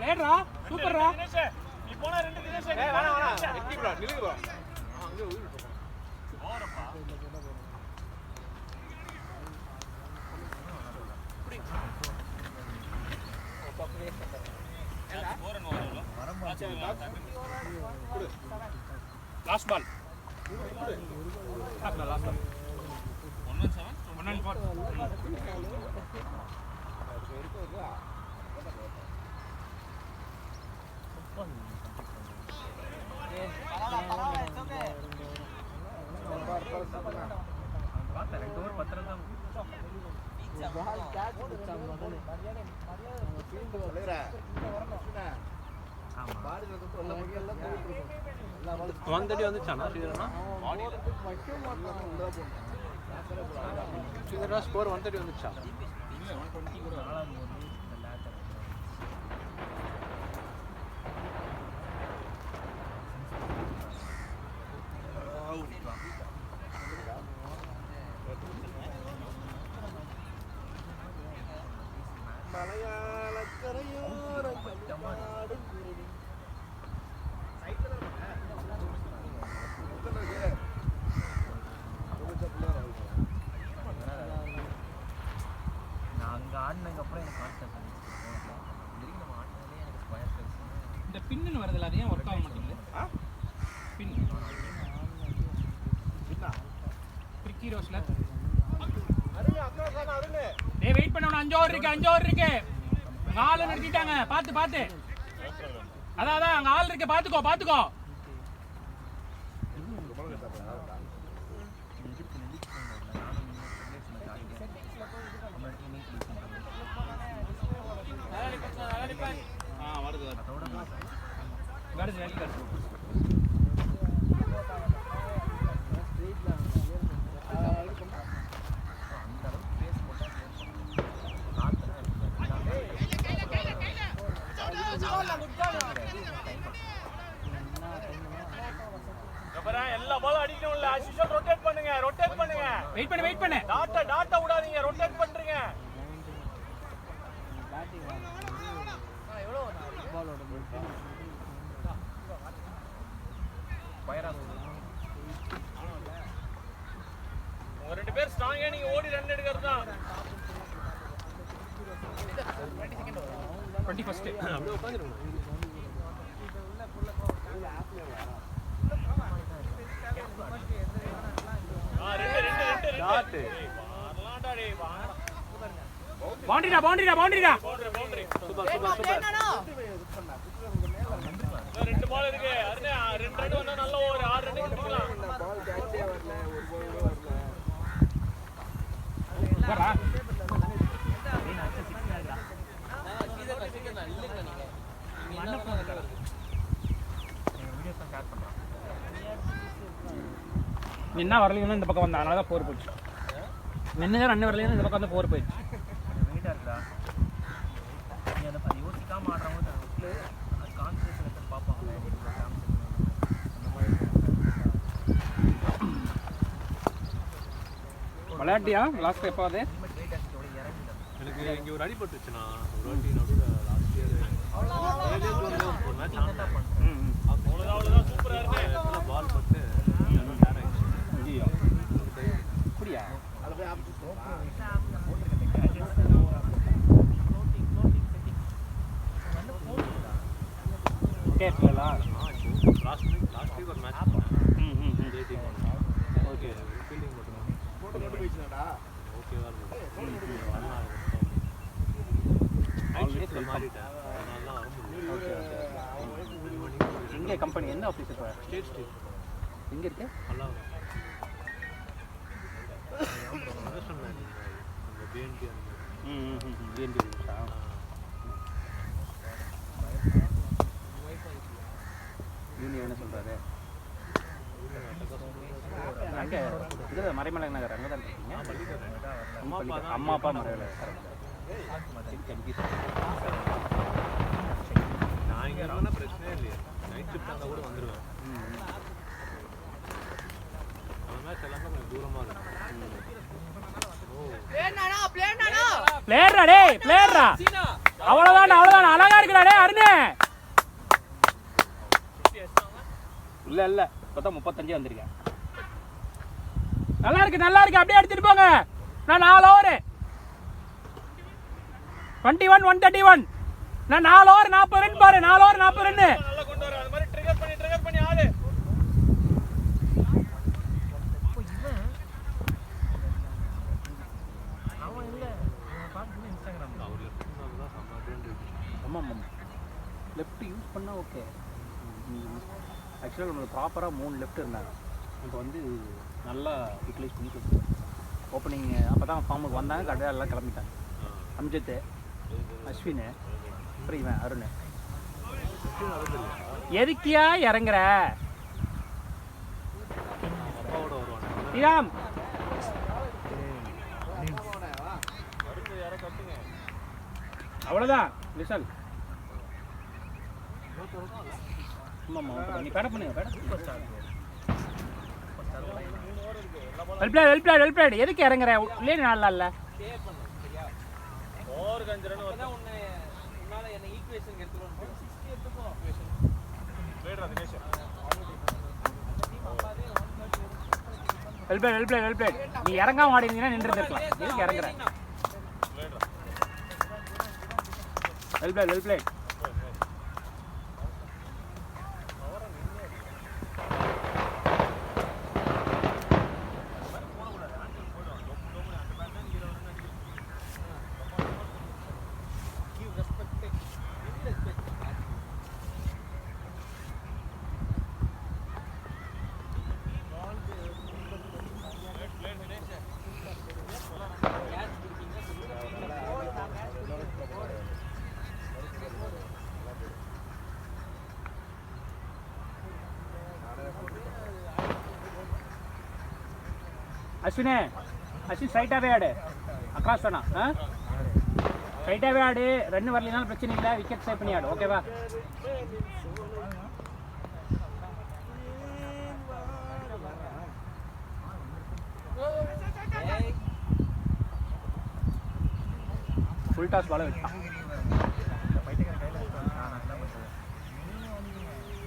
பிளேயர்ரா சூப்பர்ரா நீ போனா 2 தினேஷ் வேணாம் வெட்டி ப்ரோ நிலுங்க ப்ரோ அங்க உயிர் ஓரப்பா லாஸ்ட் பால் லாஸ்ட் பால் 1-4 130 வந்துச்சானா ஸ்ரீதரா ஸ்கோர் 130 வந்துச்சா இந்த பின்னு வரதுல அது ஏன் ஒர்க் ஆக மாட்டேங்குது பின் ட்ரிக்கி ரோஸ்ல டேய் வெயிட் பண்ணணும் 5 ஓவர் இருக்கு 4 நிறுத்திட்டாங்க பாத்து அதான் அங்க ஆள் இருக்கு பாத்துக்கோ எல்லா பாலும் அடிக்கணும்ல அசிஷன் ரொட்டேட் பண்ணுங்க வெயிட் பண்ணு டாட்டா விடாதீங்க ரொட்டேட் பண்றீங்க ஒரு 2 பேர் ஸ்ட்ராங்கா நீங்க ஓடி ரன் எடுக்கிறது தான் 21st அப்படியே உட்கார்ந்துருங்க பவுண்டரிடா ரெண்டு பால் இருக்கு அருணே 2 ரன் வந்தா நல்ல ஓவர் 6 ரன் எடுக்கலாம் வரா என்ன வரலையும் இந்த பக்கம் வந்தா அதனால தான் 4 போச்சு நின்று ரன் வரலையும் இந்த பக்கம் வந்து 4 போயிடுச்சு விளையாட்டியா லாஸ்ட் எப்போது எனக்கு இங்க ஒரு அடிபட்டுச்சுனா ஒரு வாட்டி நடுவுல லாஸ்ட் இயர் ஒரு மேட்ச் ஆனா அவ்வளவுதான் சூப்பரா இருக்கு பால் பட்டு ஐயோ அப்படியா கேட்கலா லாஸ்ட் வீக் ஒரு மேட்ச் ஓகே ஃபீல்டிங் மட்டும் ஓகேவா இருக்கு ஆல்ரெடி மாறிட்டேன் அதனால தான் வர முடியும் எங்கே கம்பெனி என்ன ஆஃபீஸ் இப்போ ஸ்டேட் எங்கே இருக்கு நல்லா சொன்னேன் நம்ம பிஎன்டி பிஎன்டி யூனியன் என்ன சொல்கிறாரு அங்கே இது மறைமலை நகர் அங்கே தான் இருக்கீங்க அம்மா அப்பா மறைமலை நான் இங்கே இருந்தால் பிரச்சனையே இல்லையே நைட் ஷிஃப்ட் இருந்தால் கூட வந்துடுவேன் அந்த மேட்ச் எல்லாமே கொஞ்சம் தூரமாக இருக்கும் பிளேயர்ரா டேய் பிளேயர்ரா அவ்வளோதான் அழகா இருக்குடா டே அருணே. இல்ல இல்ல இப்பதான் 35 வந்திருக்கேன். நல்லா இருக்கு அப்படியே எடுத்துட்டு போங்க. நான் 4 ஓவர் 21 131. நான் 4 ஓவர் 40 ரன் பாரு. 4 ஓவர் 40 ரன். நல்லா கொண்டு வர. அது மாதிரி ட்ரிகர் பண்ணி ஆடு. லெஃப்ட் யூஸ் பண்ணால் ஓகே. ஆக்சுவலாக நம்மளுக்கு ப்ராப்பராக 3 லெஃப்ட் இருந்தாங்க. இப்போ வந்து நல்லா யூட்டிலைஸ் பண்ணி கொடுத்துருவோம். ஓப்பனிங் அப்போ தான் ஃபார்முக்கு வந்தாங்க. கடையாக எல்லாம் கிளம்பிட்டாங்க. அம்ஜித், அஸ்வின், அப்புறம் இவன் அருண். எதுக்கியா இறங்குற ஸ்ரீராம்? அவ்வளோதான் ரிசல். நீ பேட் பண்ணுங்க. Well plate. எதுக்கு இறங்குற? உள்ளே நல்லா இல்லை. ஓவருக்கு 5 ரன் அதான் உன்னால என்ன ஈக்குவேஷன் எடுத்துக்கணும். 60 எடுத்துக்கோ. பிளேடரா தினேஷ். Well played. நீ இறங்காம ஆடினீங்கன்னா நின்று இருக்கலாம். எதுக்கு இறங்குற? Well plate. அஸ்வினே, ஸ்ட்ரைட்டாகவே ஆடு. அக்ராஸ் வேணாம். ஸ்ட்ரைட்டாகவே ஆடு. ரன் வரலினாலும் பிரச்சனை இல்லை. விக்கெட் சேவ் பண்ணி ஆடு. ஓகேவா? ஃபுல் டாஸ் பால விட்டான்.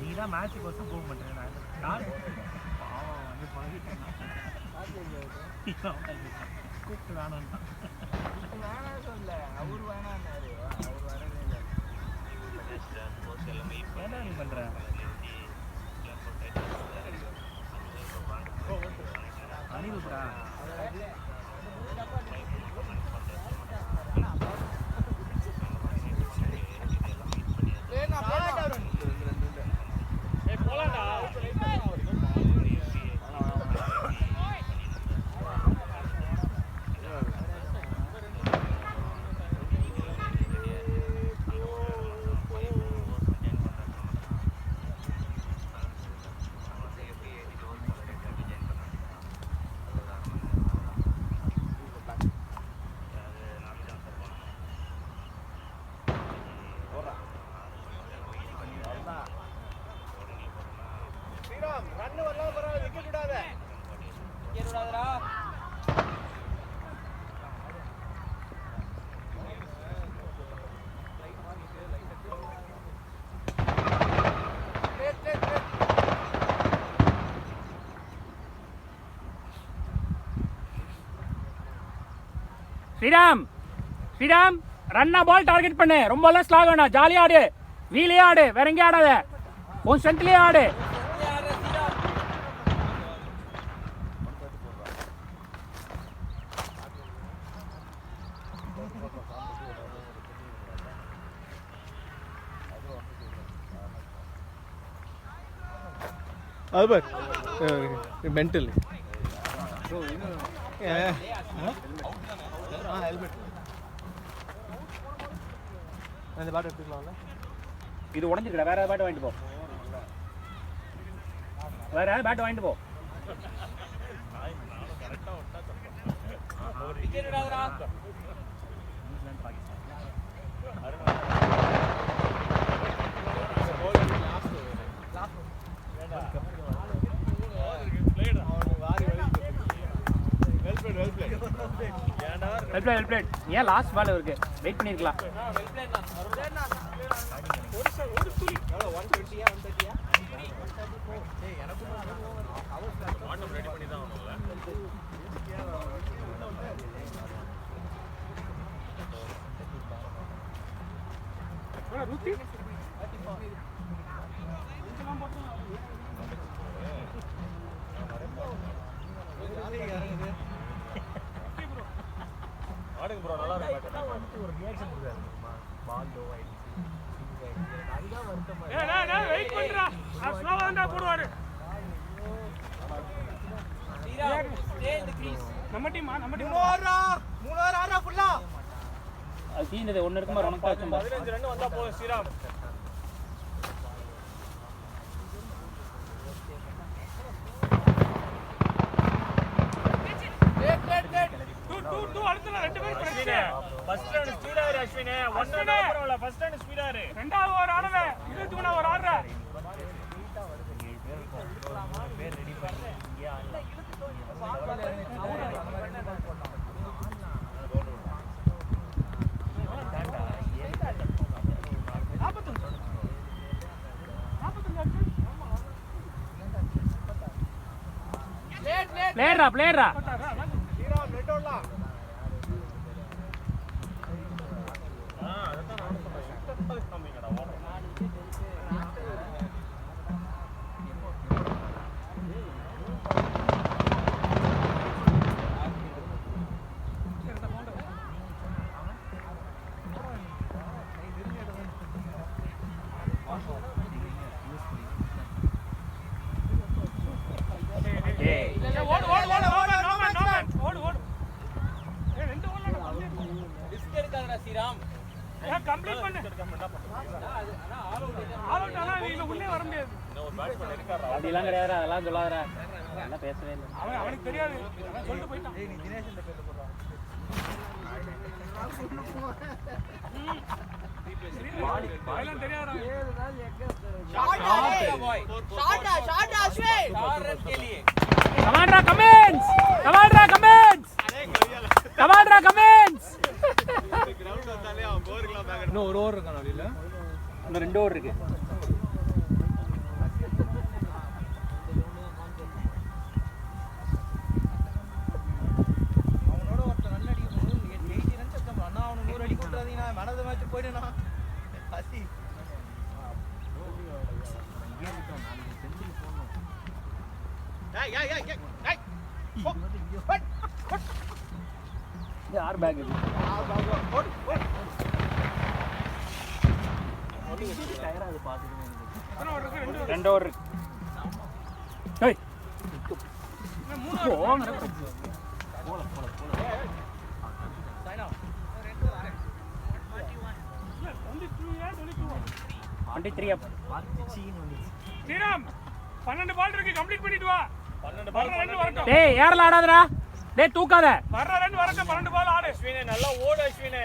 நீ தான் மேட்சுக்கு வச்சு போக மாட்டேன். கூப்பிட்டு வேணாம் சொல்ல. அவர் வேணான்னாரு. அவர் வரவே இல்லை. என்ன நீ பண்ற? அனிருத்ரா ஸ்ரீராம் ரன்னா பால் டார்கெட் பண்ணு. ரொம்ப எல்லாம் ஸ்லாக் வேணாம். ஜாலியா ஆடு. வீலே ஆடு. வேற எங்கேயும் ஆடாத. உன் ஸ்ட்ரென்த்லயே ஆடு. Albert, mental. அந்த பேட் எடுத்துக்கலாம்ல. இது உடைஞ்சிருக்கடா. வேற பேட் வாங்கிட்டு போ. வேற பேட் வாங்கிட்டு போ. Well played. ஏன்டா வெல் பிளேட். ஏன் லாஸ்ட் பால் இருக்கு, வெயிட் பண்ணிருக்கலாம். ஒரு துளி எவ்வளோ 120 130 ஆட்டம் ரெடி பண்ணி தான் ஆகணும்ல. ஆடுங்க ப்ரோ, நல்லா இருக்கு. ஒரு ரியாக்ஷன் கொடுக்குறாரு பால் லோ ஆயிடுச்சு. வெயிட் பண்றா, ஸ்லோவா தான் போடுவாரு. நம்ம டீம் மூணாரா ஃபுல்லா அது தீந்தது ஒன்னு இருக்குமா உனக்கு ஆச்சும் 15 ரன் வந்தா போதும் ஸ்ரீராம். ஃபர்ஸ்ட் ரன் ஸ்பீடா இரு அஸ்வினே. 1 ரன் பரவாயில்லை, ஃபர்ஸ்ட் ரன் ஸ்பீடா இரு. ரெண்டாவது ஓவர் ஆடல, 23 ஓவர் ஆடுற. பேர் ரெடி பண்ணி இங்கே ஆடல. பிளேயரா கம்ப்ளீட் பண்ணு. ஆல் அவுட் நீங்க உள்ளே வர முடியாது. அப்படிலாம் கிடையாது, அதெல்லாம் சொல்லாதடா. என்ன பேசவே இல்லை. அவனுக்கு தெரியாது, அவன் சொல்லிட்டு போயிட்டான். நீ தினேஷ் இந்த பேர்ல போறா. பாய்லாம் தெரியாதடா. 7 நாள் எங்க ஷாட் அஸ்வின் 4 ரன் के लिए கமாண்டரா கமெண்ட்ஸ் கிரவுண்ட் வந்தாலே அவன் போர்க்கலாம் பேக். இன்னும் ஒரு ஓவர் இருக்கானே இல்ல, இன்னும் 2 ஓவர் இருக்கு. அவனோட ஒருத்தர் நல்ல அடிக்க போகுது. 80 ரன்ஸ் அடிச்சான். அண்ணா அவனுக்கு 100 அடி கொடுறாதீங்க. நான் மேன் ஆஃப் தி மேட்ச் போயிடுனா. அசி யார் பேக் இது? 2 ஓவர் இருக்கு. ஏய் போங்க. சைனா 23 அப். ஸ்ரீராம் 12 பால் இருக்கு, கம்ப்ளீட் பண்ணிட்டு வா. 12 பால் ரன் வரட்டும். டேய் யாரல ஆடாதடா, டேய் தூக்காத. வர்ற ரன் வரட்டும், 12 பால் ஆடு. அஸ்வினே நல்லா ஓடு அஸ்வினே.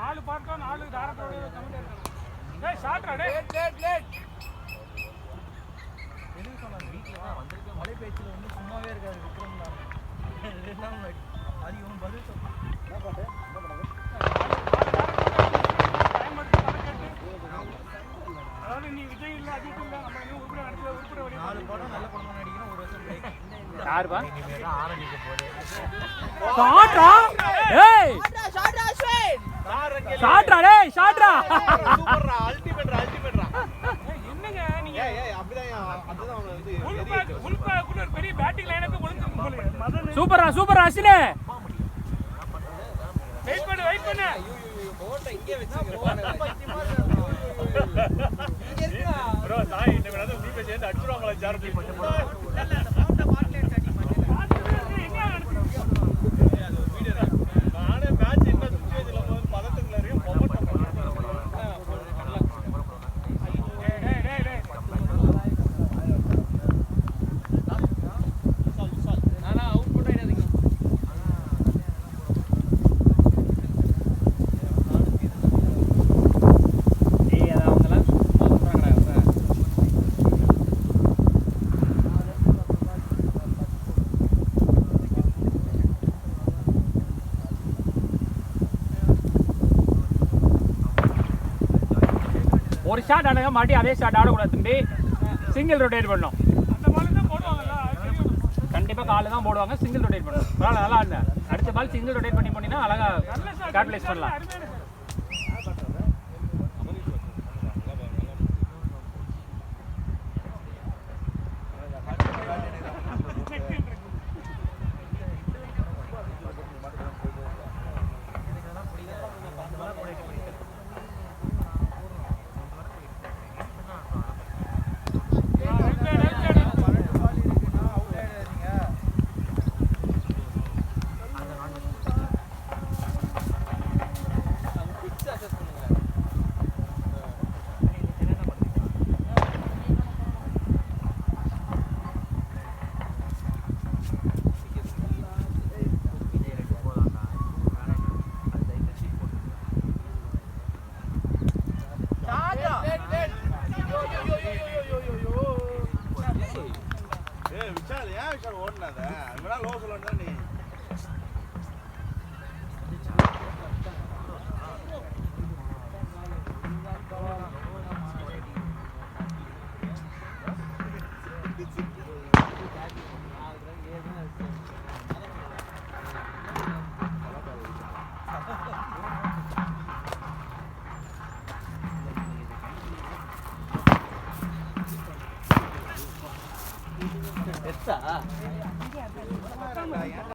நாலு பார்க்கா 4 டைரக்டரோட கமெண்ட் எடுக்கணும். டேய் ஷாட்ரா டேய். லேட் எதுக்கு சொன்னாங்க வீட்ல வந்திருக்க மலை பேச்சில வந்து சும்மாவே இருக்காது விக்ரம்ல. ரெண்டாம் அது இவன் பதில் சொன்னான். என்ன பாட்டு என்ன பண்ணாங்க? டைம் எடுத்து கணக்கெட்டு. அதாவது நீ விஜய் இல்ல அஜித் இல்ல, நம்ம இன்னும் உருப்பட வழி. 4 படம் நல்ல படம் நடிக்கணும், ஒரு வருஷம் பிரேக். யார் பா? இனிமே தான் ஆரம்பிக்க போகுது. ஷாட்ரா. ஏய் ஷாட்ரா டேய் ஷாட்ரா. சூப்பர்ரா, அல்டிமேட்ரா. என்னங்க நீங்க அப்படிதான் அதுதான் அவன இது உள்பாக்குள்ள ஒரு பெரிய பேட்டிங் லைன் அப் ஒளிஞ்சிருக்கு போல. மதன் சூப்பரா அஸ்வினே. வெயிட் பண்ணு. ஓட்ட இங்கே வெச்சிருக்கேன். ப்ரோ சாய் இந்த வேளை தீபே சேர்ந்து அடிச்சுவாங்களா ஜார்பி. நானே மேட்ச் என்ன சிச்சுவேஷன்ல போகுது பதட்டத்துல இருக்கேன். பொம்மட்ட நானா அவுட் போட்டாயிடாதீங்க. ஒரு ஷாட் ஆடுங்க மாட்டி அதே ஷாட் ஆடக்கூடாது தம்பி. சிங்கிள் ரொட்டேட் பண்ணணும். அந்த பால் தான் போடுவாங்கல்ல அது தெரியும். கண்டிப்பாக காலு தான் போடுவாங்க. சிங்கிள் ரொட்டேட் பண்ணணும். பரவாயில்ல நல்லா ஆடுங்க. அடுத்த பால் சிங்கிள் ரொட்டேட் பண்ணி போனீங்கன்னா அழகாக கேபிடலைஸ் பண்ணலாம். அருமையான விஷால் ஏன் விஷால் ஓடினாத இவனா லோ சொல்லணும் நீ எஸ்ஸா